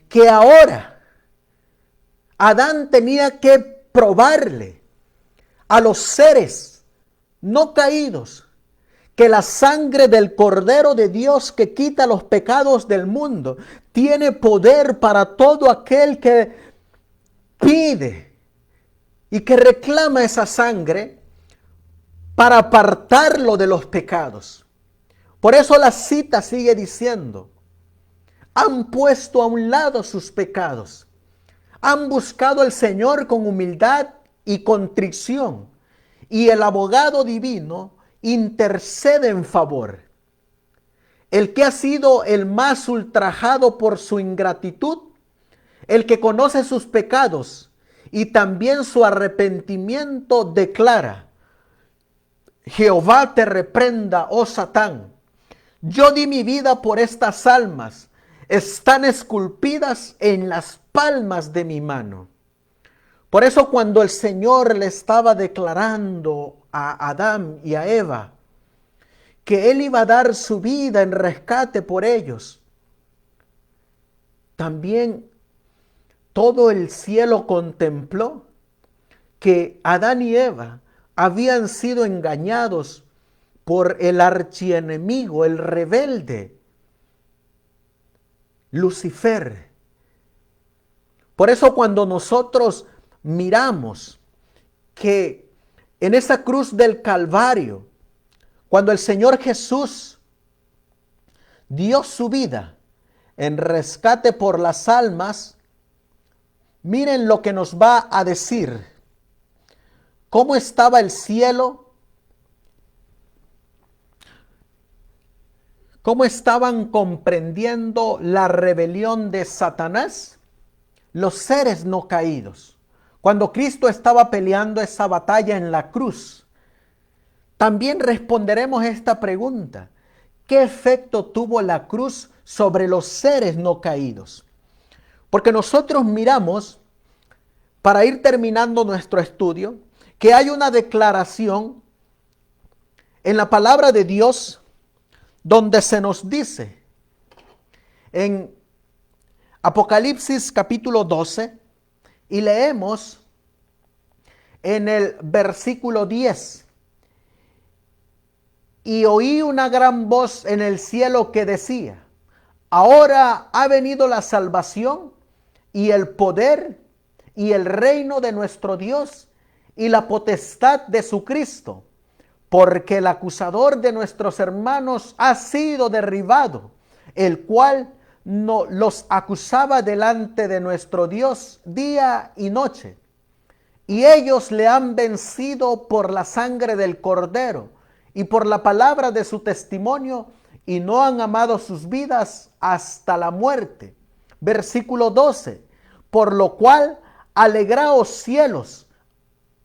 que ahora Adán tenía que probarle a los seres no caídos que la sangre del Cordero de Dios que quita los pecados del mundo tiene poder para todo aquel que pide y que reclama esa sangre para apartarlo de los pecados. Por eso la cita sigue diciendo, han puesto a un lado sus pecados, han buscado al Señor con humildad y contrición, y el abogado divino intercede en favor. El que ha sido el más ultrajado por su ingratitud, el que conoce sus pecados y también su arrepentimiento, declara: Jehová te reprenda, oh Satán. Yo di mi vida por estas almas, están esculpidas en las palmas de mi mano. Por eso cuando el Señor le estaba declarando a Adán y a Eva que Él iba a dar su vida en rescate por ellos, también todo el cielo contempló que Adán y Eva habían sido engañados por el archienemigo, el rebelde, Lucifer. Por eso cuando nosotros miramos que en esa cruz del Calvario, cuando el Señor Jesús dio su vida en rescate por las almas, miren lo que nos va a decir. ¿Cómo estaba el cielo? ¿Cómo estaban comprendiendo la rebelión de Satanás? Los seres no caídos. Cuando Cristo estaba peleando esa batalla en la cruz, también responderemos esta pregunta: ¿qué efecto tuvo la cruz sobre los seres no caídos? Porque nosotros miramos, para ir terminando nuestro estudio, que hay una declaración en la palabra de Dios donde se nos dice en Apocalipsis capítulo 12, y leemos en el versículo 10. Y oí una gran voz en el cielo que decía: ahora ha venido la salvación y el poder y el reino de nuestro Dios y la potestad de su Cristo, porque el acusador de nuestros hermanos ha sido derribado, el cual no los acusaba delante de nuestro Dios día y noche. Y ellos le han vencido por la sangre del Cordero y por la palabra de su testimonio, y no han amado sus vidas hasta la muerte. Versículo 12. Por lo cual, alegraos cielos.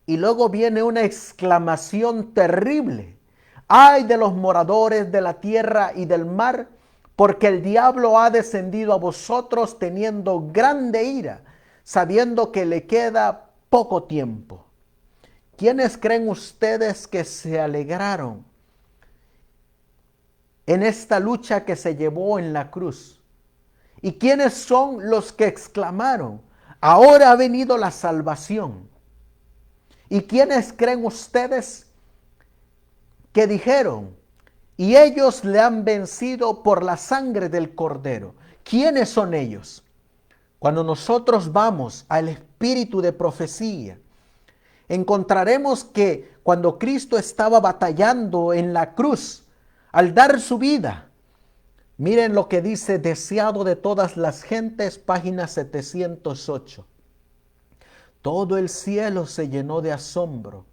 Y luego viene una exclamación terrible: ay de los moradores de la tierra y del mar, porque el diablo ha descendido a vosotros teniendo grande ira, sabiendo que le queda poco tiempo. ¿Quiénes creen ustedes que se alegraron en esta lucha que se llevó en la cruz? ¿Y quiénes son los que exclamaron: ahora ha venido la salvación? ¿Y quiénes creen ustedes que dijeron: y ellos le han vencido por la sangre del Cordero? ¿Quiénes son ellos? Cuando nosotros vamos al espíritu de profecía, encontraremos que cuando Cristo estaba batallando en la cruz, al dar su vida, miren lo que dice Deseado de todas las gentes, página 708. Todo el cielo se llenó de asombro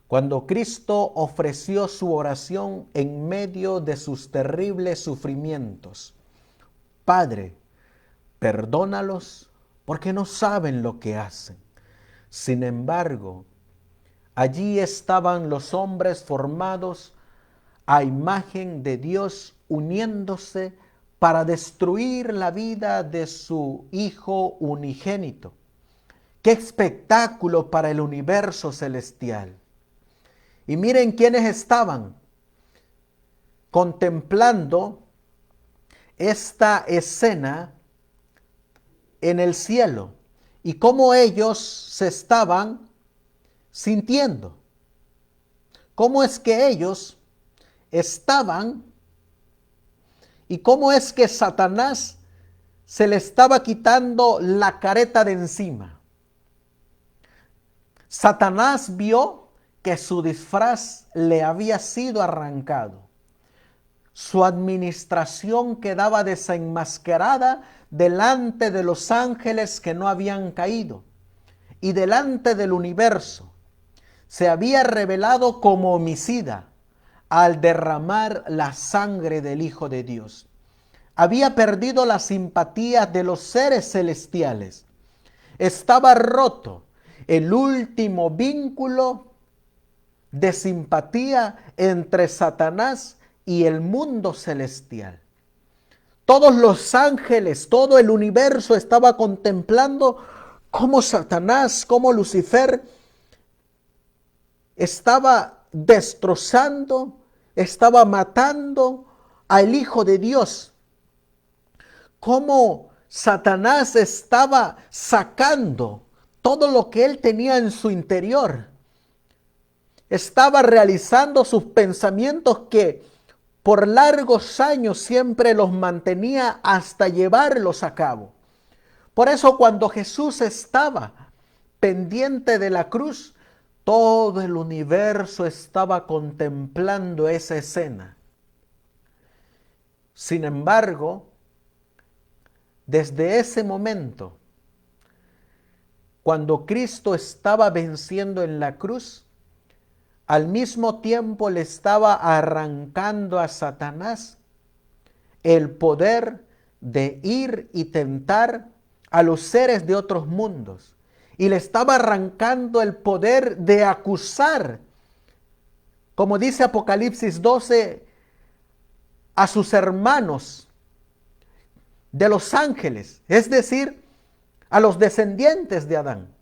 cuando Cristo ofreció su oración en medio de sus terribles sufrimientos: Padre, perdónalos porque no saben lo que hacen. Sin embargo, allí estaban los hombres formados a imagen de Dios, uniéndose para destruir la vida de su Hijo unigénito. ¡Qué espectáculo para el universo celestial! Y miren quiénes estaban contemplando esta escena en el cielo y cómo ellos se estaban sintiendo. ¿Cómo es que ellos estaban y cómo es que Satanás se le estaba quitando la careta de encima? Satanás vio que su disfraz le había sido arrancado. Su administración quedaba desenmascarada delante de los ángeles que no habían caído y delante del universo. Se había revelado como homicida al derramar la sangre del Hijo de Dios. Había perdido la simpatía de los seres celestiales. Estaba roto el último vínculo de simpatía entre Satanás y el mundo celestial. Todos los ángeles, todo el universo estaba contemplando cómo Satanás, cómo Lucifer estaba destrozando, estaba matando al Hijo de Dios. Cómo Satanás estaba sacando todo lo que él tenía en su interior. Estaba realizando sus pensamientos que por largos años siempre los mantenía hasta llevarlos a cabo. Por eso cuando Jesús estaba pendiente de la cruz, todo el universo estaba contemplando esa escena. Sin embargo, desde ese momento, cuando Cristo estaba venciendo en la cruz, al mismo tiempo le estaba arrancando a Satanás el poder de ir y tentar a los seres de otros mundos. Y le estaba arrancando el poder de acusar, como dice Apocalipsis 12, a sus hermanos de los ángeles, es decir, a los descendientes de Adán.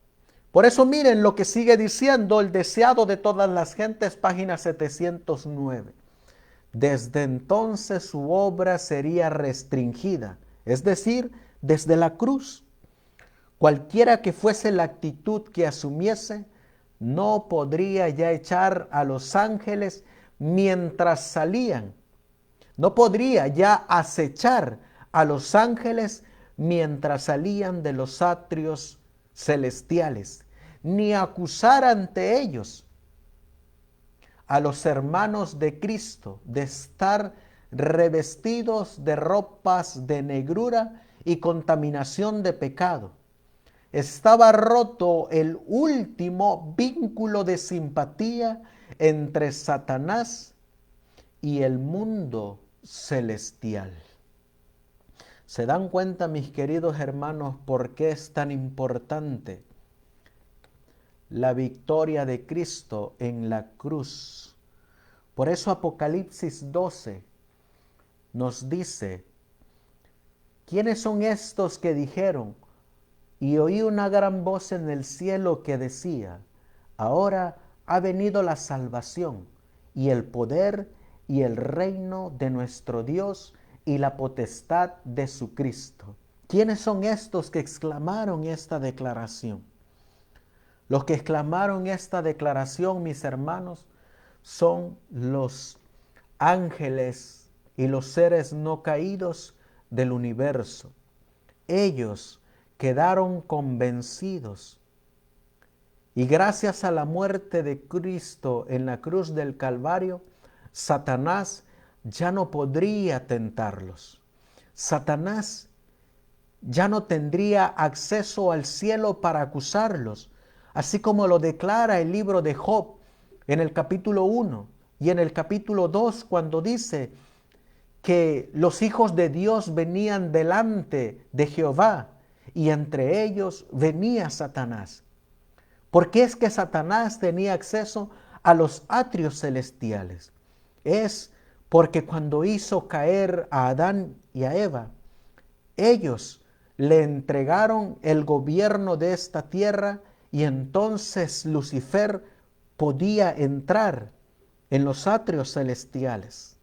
Por eso miren lo que sigue diciendo el deseado de todas las gentes, página 709. Desde entonces su obra sería restringida, es decir, desde la cruz. Cualquiera que fuese la actitud que asumiese, no podría ya echar a los ángeles mientras salían. No podría ya acechar a los ángeles mientras salían de los atrios celestiales, ni acusar ante ellos a los hermanos de Cristo de estar revestidos de ropas de negrura y contaminación de pecado. Estaba roto el último vínculo de simpatía entre Satanás y el mundo celestial. ¿Se dan cuenta, mis queridos hermanos, por qué es tan importante la victoria de Cristo en la cruz? Por eso Apocalipsis 12 nos dice, ¿quiénes son estos que dijeron? Y oí una gran voz en el cielo que decía, ahora ha venido la salvación y el poder y el reino de nuestro Dios y la potestad de su Cristo. ¿Quiénes son estos que exclamaron esta declaración? Los que exclamaron esta declaración, mis hermanos, son los ángeles y los seres no caídos del universo. Ellos quedaron convencidos y gracias a la muerte de Cristo en la cruz del Calvario, Satanás ya no podría tentarlos. Satanás ya no tendría acceso al cielo para acusarlos, así como lo declara el libro de Job en el capítulo 1 y en el capítulo 2 cuando dice que los hijos de Dios venían delante de Jehová y entre ellos venía Satanás. ¿Por qué es que Satanás tenía acceso a los atrios celestiales? Es porque cuando hizo caer a Adán y a Eva, ellos le entregaron el gobierno de esta tierra y entonces Lucifer podía entrar en los atrios celestiales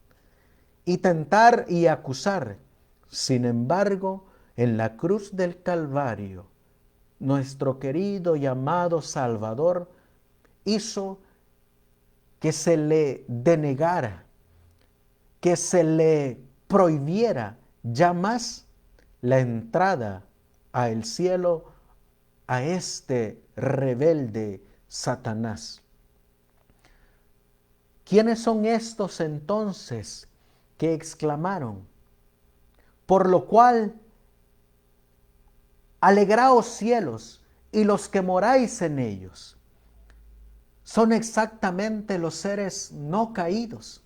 y tentar y acusar. Sin embargo, en la cruz del Calvario, nuestro querido y amado Salvador hizo que se le denegara, que se le prohibiera ya más la entrada al cielo a este rebelde Satanás. ¿Quiénes son estos entonces que exclamaron? Por lo cual, alegraos cielos y los que moráis en ellos. Son exactamente los seres no caídos.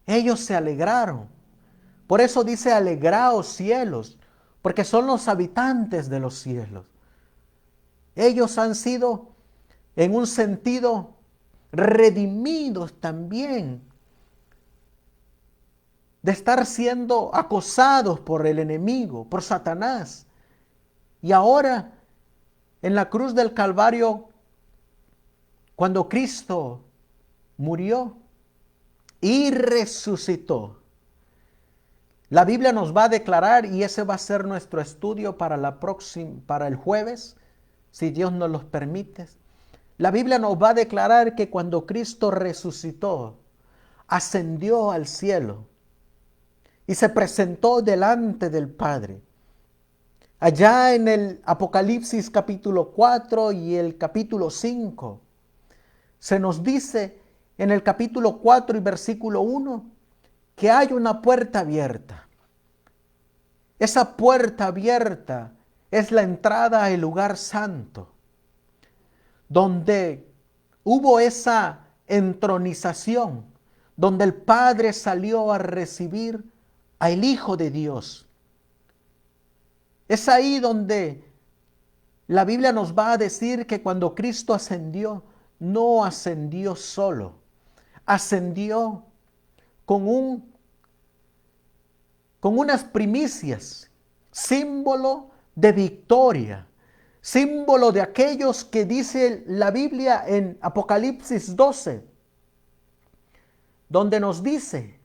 Ellos se alegraron. Por eso dice alegraos cielos, porque son los habitantes de los cielos. Ellos han sido, en un sentido, redimidos también de estar siendo acosados por el enemigo, por Satanás. Y ahora, en la cruz del Calvario, cuando Cristo murió y resucitó, la Biblia nos va a declarar, y ese va a ser nuestro estudio para el jueves, si Dios nos los permite. La Biblia nos va a declarar que cuando Cristo resucitó, ascendió al cielo y se presentó delante del Padre. Allá en el Apocalipsis capítulo 4 y el capítulo 5, se nos dice en el capítulo 4 y versículo 1 que hay una puerta abierta. Esa puerta abierta es la entrada al lugar santo, donde hubo esa entronización, donde el Padre salió a recibir al Hijo de Dios. Es ahí donde la Biblia nos va a decir que cuando Cristo ascendió, no ascendió solo, ascendió con unas primicias, símbolo de victoria, símbolo de aquellos que dice la Biblia en Apocalipsis 12, donde nos dice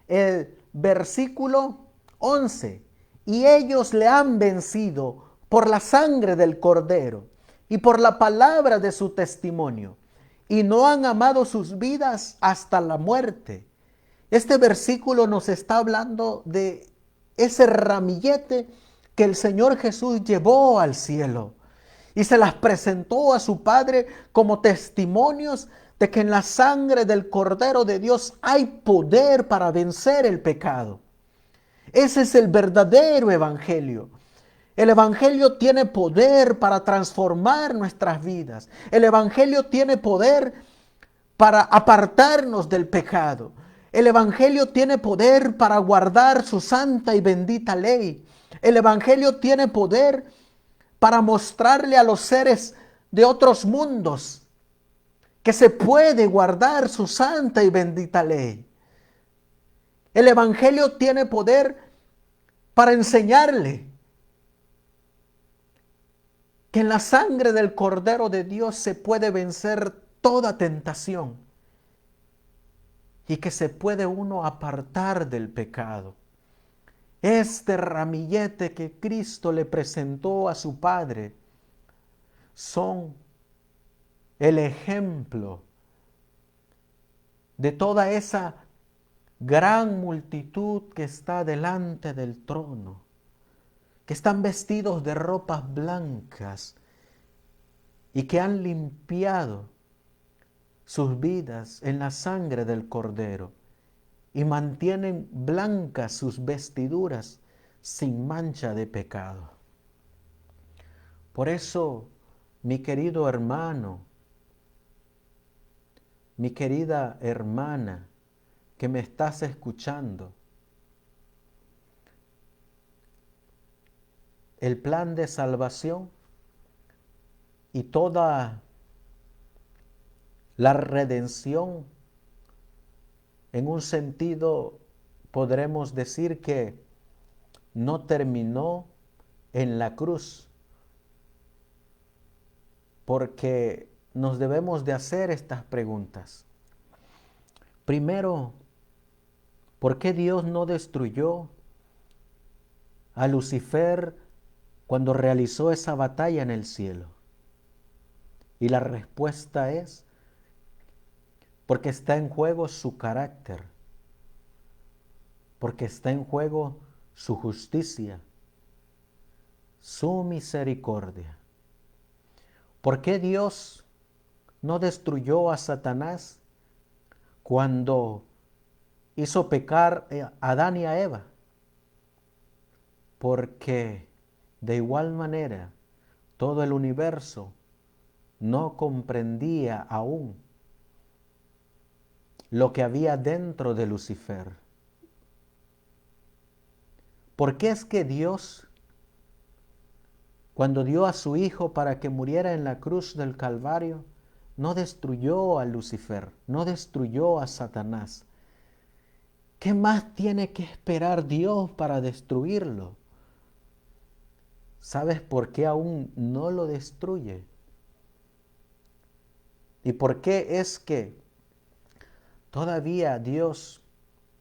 el versículo 11, y ellos le han vencido por la sangre del Cordero y por la palabra de su testimonio, y no han amado sus vidas hasta la muerte. Este versículo nos está hablando de ese ramillete que el Señor Jesús llevó al cielo y se las presentó a su Padre como testimonios de que en la sangre del Cordero de Dios hay poder para vencer el pecado. Ese es el verdadero evangelio. El evangelio tiene poder para transformar nuestras vidas. El evangelio tiene poder para apartarnos del pecado. El evangelio tiene poder para guardar su santa y bendita ley. El evangelio tiene poder para mostrarle a los seres de otros mundos que se puede guardar su santa y bendita ley. El evangelio tiene poder para enseñarle que en la sangre del Cordero de Dios se puede vencer toda tentación y que se puede uno apartar del pecado. Este ramillete que Cristo le presentó a su Padre son el ejemplo de toda esa gran multitud que está delante del trono, que están vestidos de ropas blancas y que han limpiado sus vidas en la sangre del Cordero y mantienen blancas sus vestiduras sin mancha de pecado. Por eso, mi querido hermano, mi querida hermana que me estás escuchando, el plan de salvación y toda la redención, en un sentido podremos decir que no terminó en la cruz, porque nos debemos de hacer estas preguntas. Primero, ¿por qué Dios no destruyó a Lucifer cuando realizó esa batalla en el cielo? Y la respuesta es porque está en juego su carácter, porque está en juego su justicia, su misericordia. ¿Por qué Dios no destruyó a Satanás cuando hizo pecar a Adán y a Eva? Porque de igual manera todo el universo no comprendía aún lo que había dentro de Lucifer. ¿Por qué es que Dios, cuando dio a su Hijo para que muriera en la cruz del Calvario, no destruyó a Lucifer, no destruyó a Satanás? ¿Qué más tiene que esperar Dios para destruirlo? ¿Sabes por qué aún no lo destruye? ¿Y por qué es que todavía Dios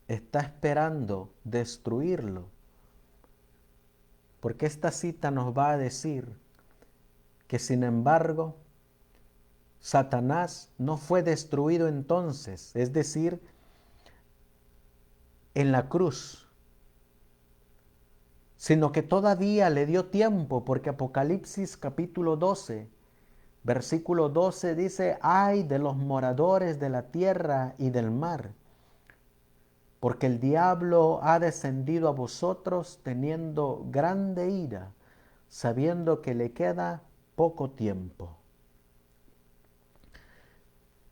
está esperando destruirlo? Porque esta cita nos va a decir que, sin embargo, Satanás no fue destruido entonces, es decir, en la cruz, sino que todavía le dio tiempo, porque Apocalipsis capítulo 12, versículo 12 dice: ay de los moradores de la tierra y del mar, porque el diablo ha descendido a vosotros teniendo grande ira, sabiendo que le queda poco tiempo.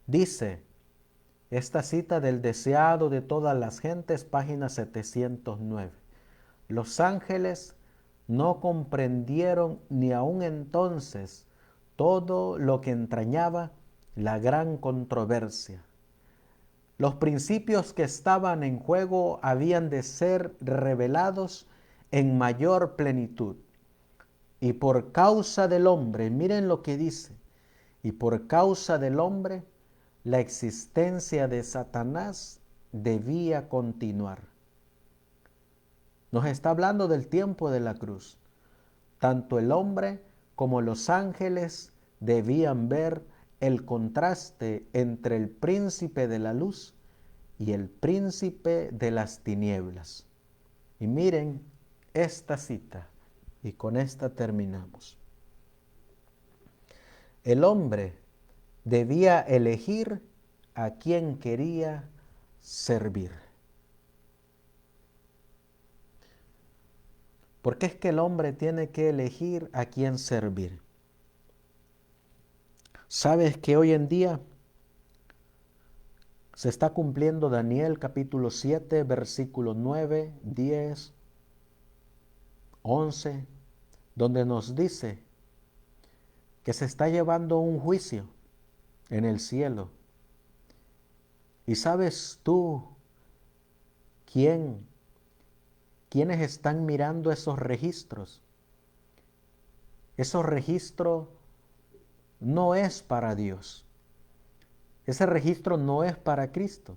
Dice esta cita del Deseado de todas las gentes, página 709. Los ángeles no comprendieron ni aún entonces todo lo que entrañaba la gran controversia. Los principios que estaban en juego habían de ser revelados en mayor plenitud. Y por causa del hombre, miren lo que dice, y por causa del hombre, la existencia de Satanás debía continuar. Nos está hablando del tiempo de la cruz. Tanto el hombre como los ángeles debían ver el contraste entre el príncipe de la luz y el príncipe de las tinieblas. Y miren esta cita, y con esta terminamos. El hombre debía elegir a quien quería servir. ¿Por qué es que el hombre tiene que elegir a quién servir? ¿Sabes que hoy en día se está cumpliendo Daniel capítulo 7, versículo 9, 10, 11, donde nos dice que se está llevando un juicio en el cielo? ¿Y sabes tú quiénes están mirando esos registros? Esos registros no es para Dios. Ese registro no es para Cristo.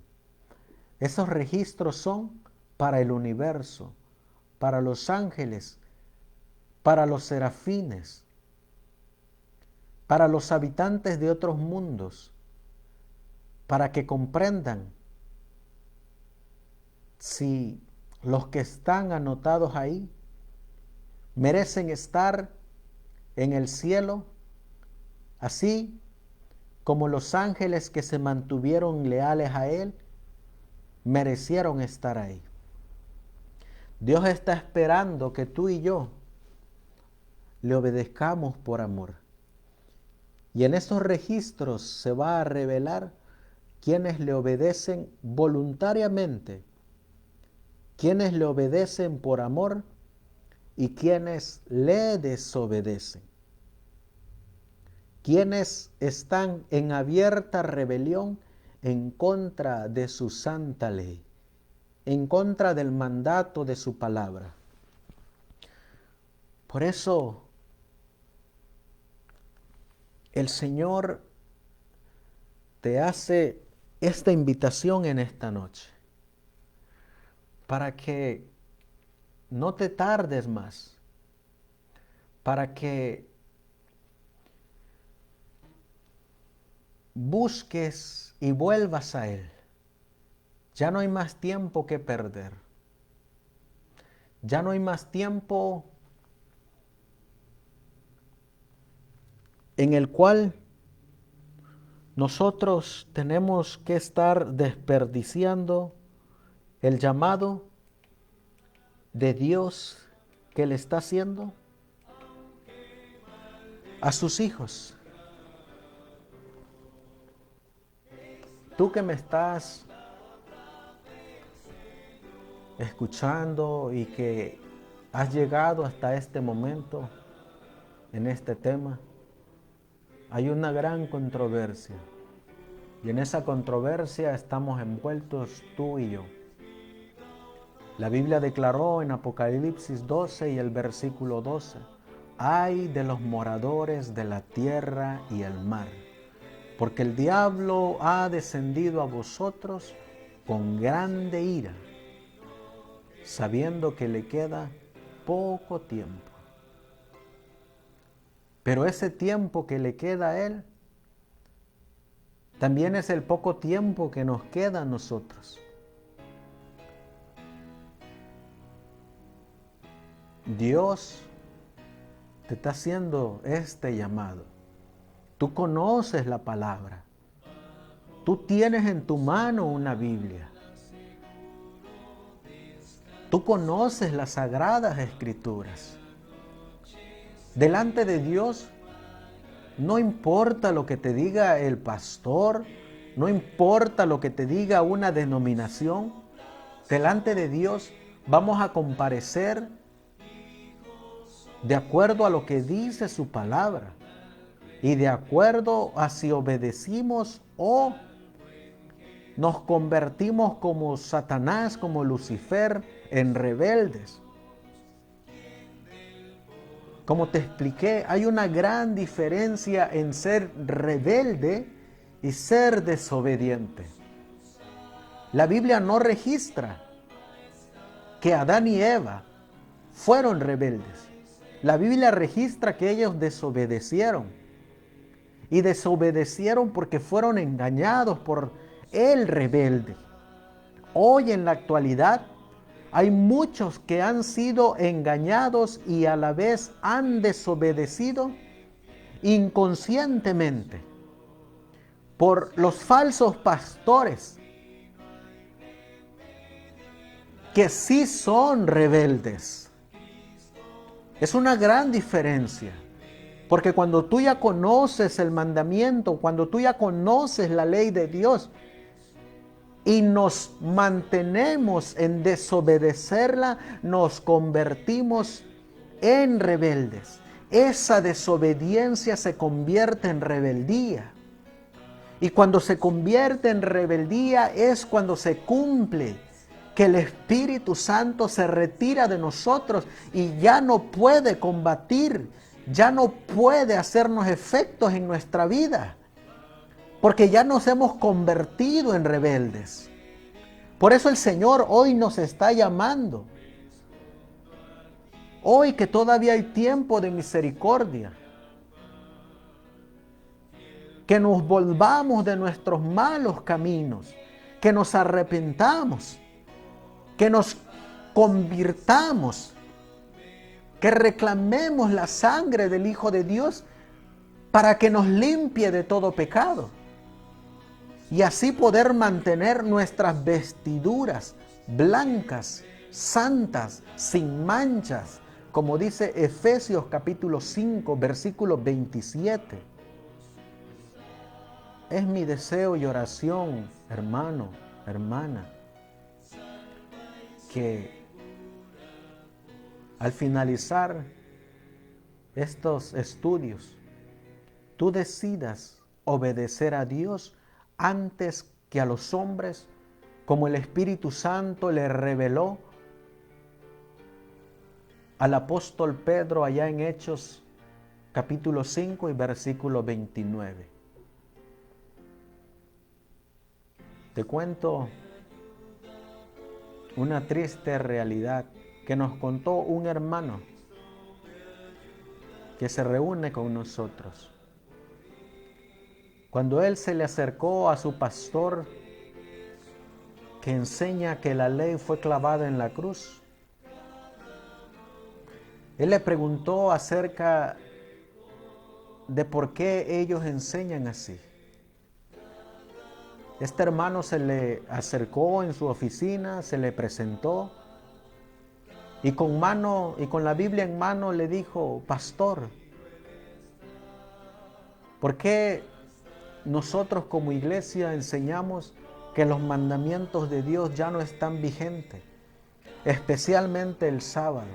Esos registros son para el universo, para los ángeles, para los serafines, para los habitantes de otros mundos, para que comprendan si los que están anotados ahí merecen estar en el cielo, así como los ángeles que se mantuvieron leales a Él merecieron estar ahí. Dios está esperando que tú y yo le obedezcamos por amor. Y en esos registros se va a revelar quienes le obedecen voluntariamente, quienes le obedecen por amor y quienes le desobedecen. Quienes están en abierta rebelión en contra de su santa ley, en contra del mandato de su palabra. Por eso el Señor te hace esta invitación en esta noche, para que no te tardes más, para que busques y vuelvas a Él. Ya no hay más tiempo que perder. Ya no hay más tiempo en el cual nosotros tenemos que estar desperdiciando el llamado de Dios que le está haciendo a sus hijos. Tú que me estás escuchando y que has llegado hasta este momento en este tema, hay una gran controversia. Y en esa controversia estamos envueltos tú y yo. La Biblia declaró en Apocalipsis 12 y el versículo 12, ay de los moradores de la tierra y el mar, porque el diablo ha descendido a vosotros con grande ira, sabiendo que le queda poco tiempo. Pero ese tiempo que le queda a él, también es el poco tiempo que nos queda a nosotros. Dios te está haciendo este llamado. Tú conoces la palabra. Tú tienes en tu mano una Biblia. Tú conoces las sagradas escrituras. Delante de Dios, no importa lo que te diga el pastor, no importa lo que te diga una denominación, delante de Dios vamos a comparecer de acuerdo a lo que dice su palabra y de acuerdo a si obedecimos o nos convertimos como Satanás, como Lucifer, en rebeldes. Como te expliqué, hay una gran diferencia en ser rebelde y ser desobediente. La Biblia no registra que Adán y Eva fueron rebeldes. La Biblia registra que ellos desobedecieron. Y desobedecieron porque fueron engañados por el rebelde. Hoy en la actualidad hay muchos que han sido engañados y a la vez han desobedecido inconscientemente por los falsos pastores que sí son rebeldes. Es una gran diferencia, porque cuando tú ya conoces el mandamiento, cuando tú ya conoces la ley de Dios y nos mantenemos en desobedecerla, nos convertimos en rebeldes. Esa desobediencia se convierte en rebeldía. Y cuando se convierte en rebeldía es cuando se cumple que el Espíritu Santo se retira de nosotros y ya no puede combatir, ya no puede hacernos efectos en nuestra vida, porque ya nos hemos convertido en rebeldes. Por eso el Señor hoy nos está llamando. Hoy que todavía hay tiempo de misericordia, que nos volvamos de nuestros malos caminos, que nos arrepentamos, que nos convirtamos, que reclamemos la sangre del Hijo de Dios para que nos limpie de todo pecado y así poder mantener nuestras vestiduras blancas, santas, sin manchas, como dice Efesios capítulo 5, versículo 27. Es mi deseo y oración, hermano, hermana, que al finalizar estos estudios, tú decidas obedecer a Dios antes que a los hombres, como el Espíritu Santo le reveló al apóstol Pedro allá en Hechos capítulo 5 y versículo 29. Te cuento una triste realidad que nos contó un hermano que se reúne con nosotros. Cuando él se le acercó a su pastor que enseña que la ley fue clavada en la cruz, él le preguntó acerca de por qué ellos enseñan así. Este hermano se le acercó en su oficina, se le presentó y con la Biblia en mano le dijo: pastor, ¿por qué nosotros como iglesia enseñamos que los mandamientos de Dios ya no están vigentes, especialmente el sábado?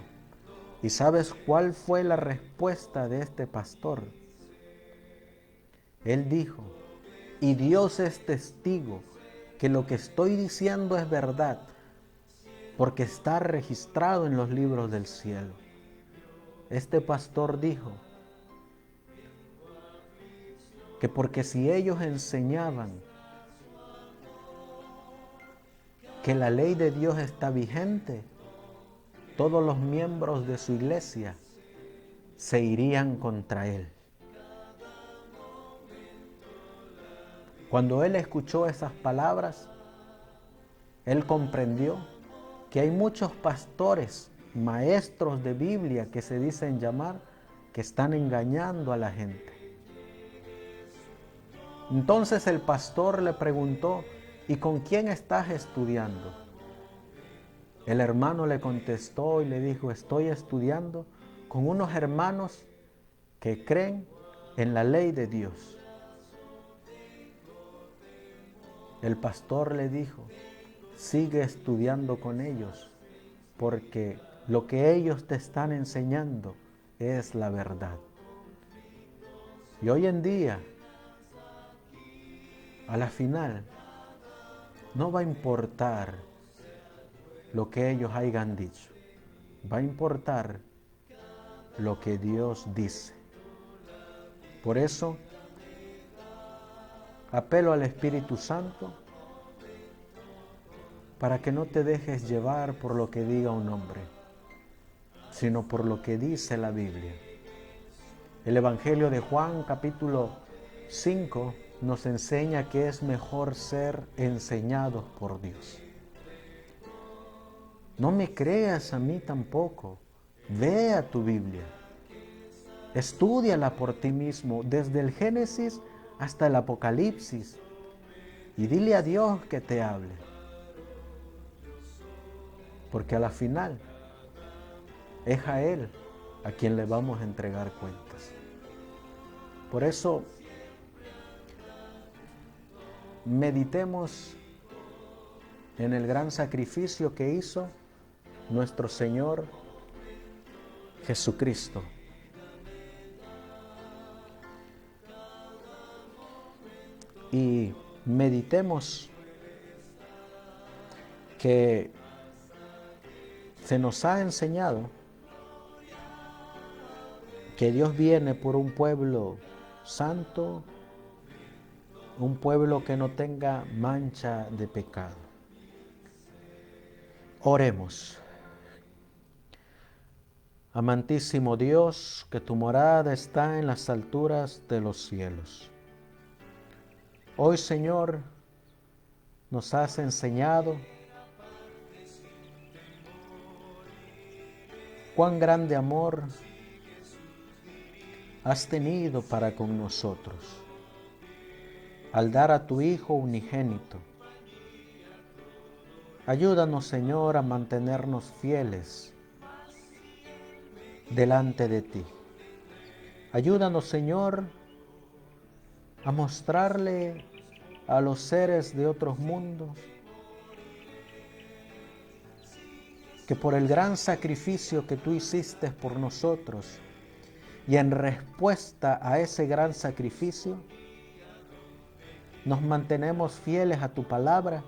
¿Y sabes cuál fue la respuesta de este pastor? Él dijo: y Dios es testigo que lo que estoy diciendo es verdad, porque está registrado en los libros del cielo. Este pastor dijo que porque si ellos enseñaban que la ley de Dios está vigente, todos los miembros de su iglesia se irían contra él. Cuando él escuchó esas palabras, él comprendió que hay muchos pastores, maestros de Biblia que se dicen llamar, que están engañando a la gente. Entonces el pastor le preguntó: ¿y con quién estás estudiando? El hermano le contestó y le dijo: estoy estudiando con unos hermanos que creen en la ley de Dios. El pastor le dijo: sigue estudiando con ellos, porque lo que ellos te están enseñando es la verdad. Y hoy en día, a la final, no va a importar lo que ellos hayan dicho, va a importar lo que Dios dice. Por eso, apelo al Espíritu Santo para que no te dejes llevar por lo que diga un hombre, sino por lo que dice la Biblia. El Evangelio de Juan, capítulo 5, nos enseña que es mejor ser enseñados por Dios. No me creas a mí tampoco. Ve a tu Biblia. Estúdiala por ti mismo, desde el Génesis hasta el Apocalipsis, y dile a Dios que te hable. Porque a la final es a Él a quien le vamos a entregar cuentas. Por eso, meditemos en el gran sacrificio que hizo nuestro Señor Jesucristo. Y meditemos que se nos ha enseñado que Dios viene por un pueblo santo, un pueblo que no tenga mancha de pecado. Oremos. Amantísimo Dios, que tu morada está en las alturas de los cielos. Hoy, Señor, nos has enseñado cuán grande amor has tenido para con nosotros al dar a tu Hijo unigénito. Ayúdanos, Señor, a mantenernos fieles delante de ti. Ayúdanos, Señor, a mostrarle a los seres de otros mundos que por el gran sacrificio que tú hiciste por nosotros y en respuesta a ese gran sacrificio, nos mantenemos fieles a tu palabra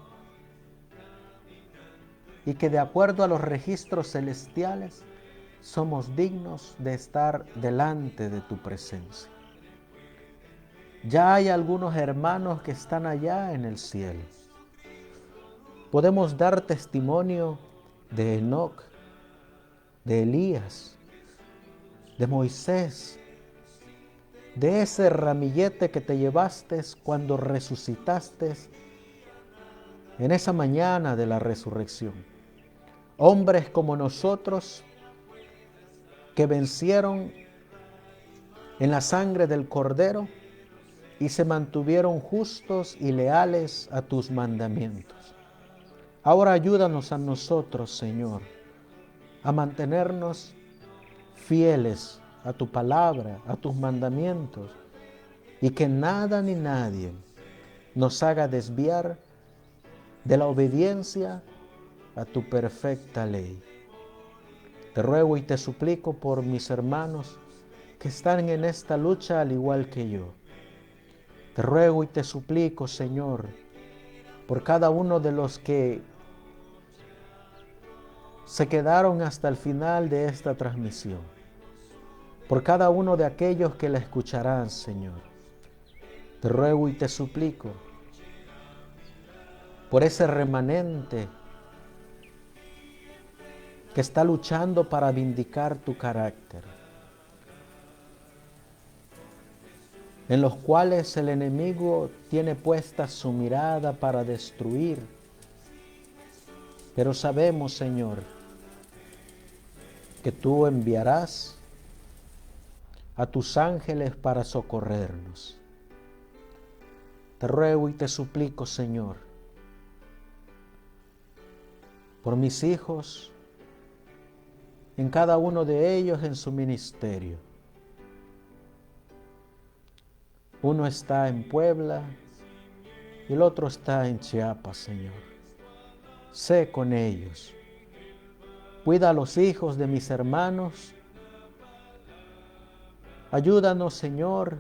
y que de acuerdo a los registros celestiales somos dignos de estar delante de tu presencia. Ya hay algunos hermanos que están allá en el cielo. Podemos dar testimonio de Enoc, de Elías, de Moisés, de ese ramillete que te llevaste cuando resucitaste en esa mañana de la resurrección. Hombres como nosotros que vencieron en la sangre del Cordero y se mantuvieron justos y leales a tus mandamientos. Ahora ayúdanos a nosotros, Señor, a mantenernos fieles a tu palabra, a tus mandamientos, y que nada ni nadie nos haga desviar de la obediencia a tu perfecta ley. Te ruego y te suplico por mis hermanos que están en esta lucha al igual que yo. Te ruego y te suplico, Señor, por cada uno de los que se quedaron hasta el final de esta transmisión, por cada uno de aquellos que la escucharán, Señor. Te ruego y te suplico por ese remanente que está luchando para vindicar tu carácter, en los cuales el enemigo tiene puesta su mirada para destruir. Pero sabemos, Señor, que tú enviarás a tus ángeles para socorrernos. Te ruego y te suplico, Señor, por mis hijos, en cada uno de ellos en su ministerio. Uno está en Puebla y el otro está en Chiapas, Señor. Sé con ellos. Cuida a los hijos de mis hermanos. Ayúdanos, Señor,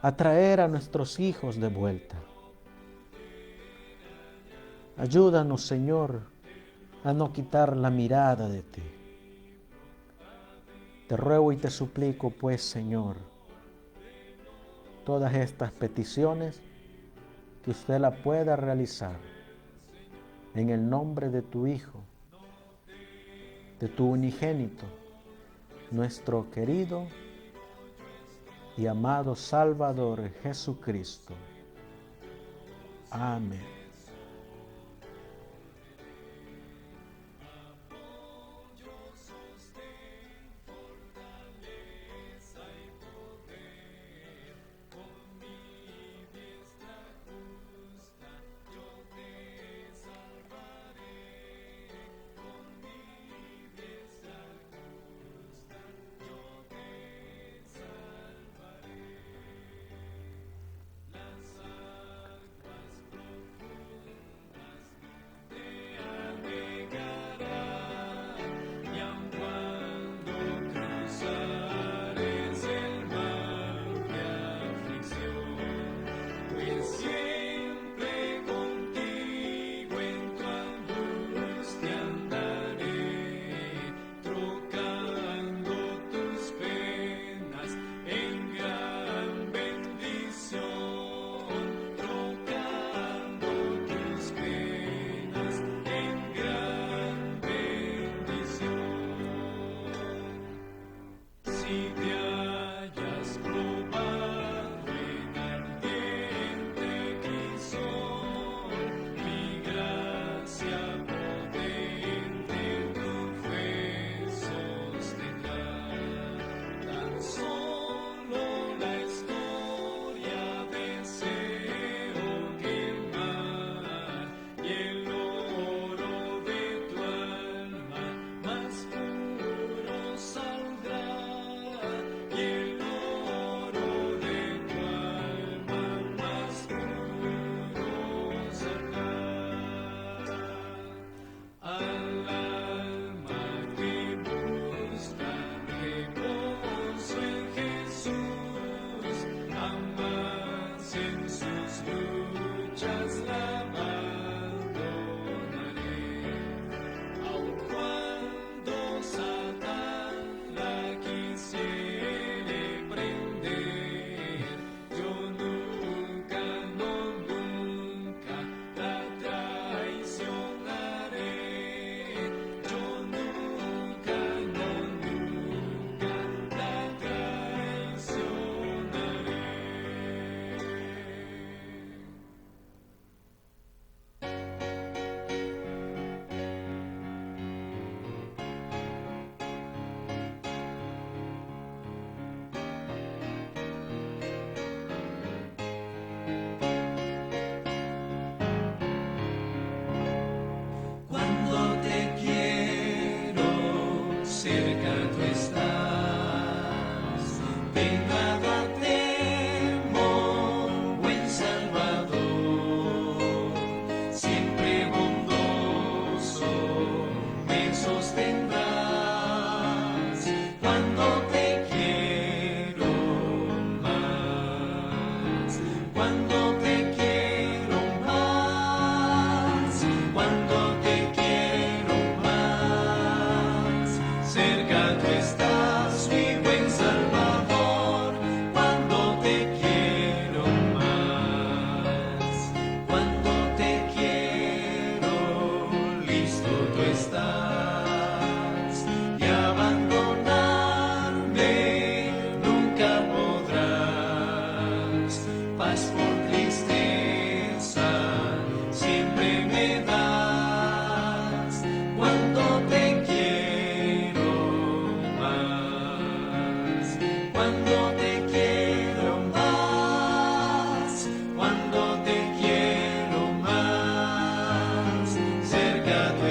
a traer a nuestros hijos de vuelta. Ayúdanos, Señor, a no quitar la mirada de ti. Te ruego y te suplico, pues, Señor, todas estas peticiones que usted la pueda realizar en el nombre de tu Hijo, de tu unigénito, nuestro querido y amado Salvador Jesucristo. Amén.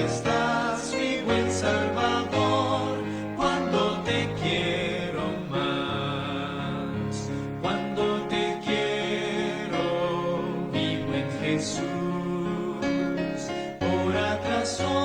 estás, mi buen Salvador, cuando te quiero más, cuando te quiero, mi buen Jesús, hora tras hora.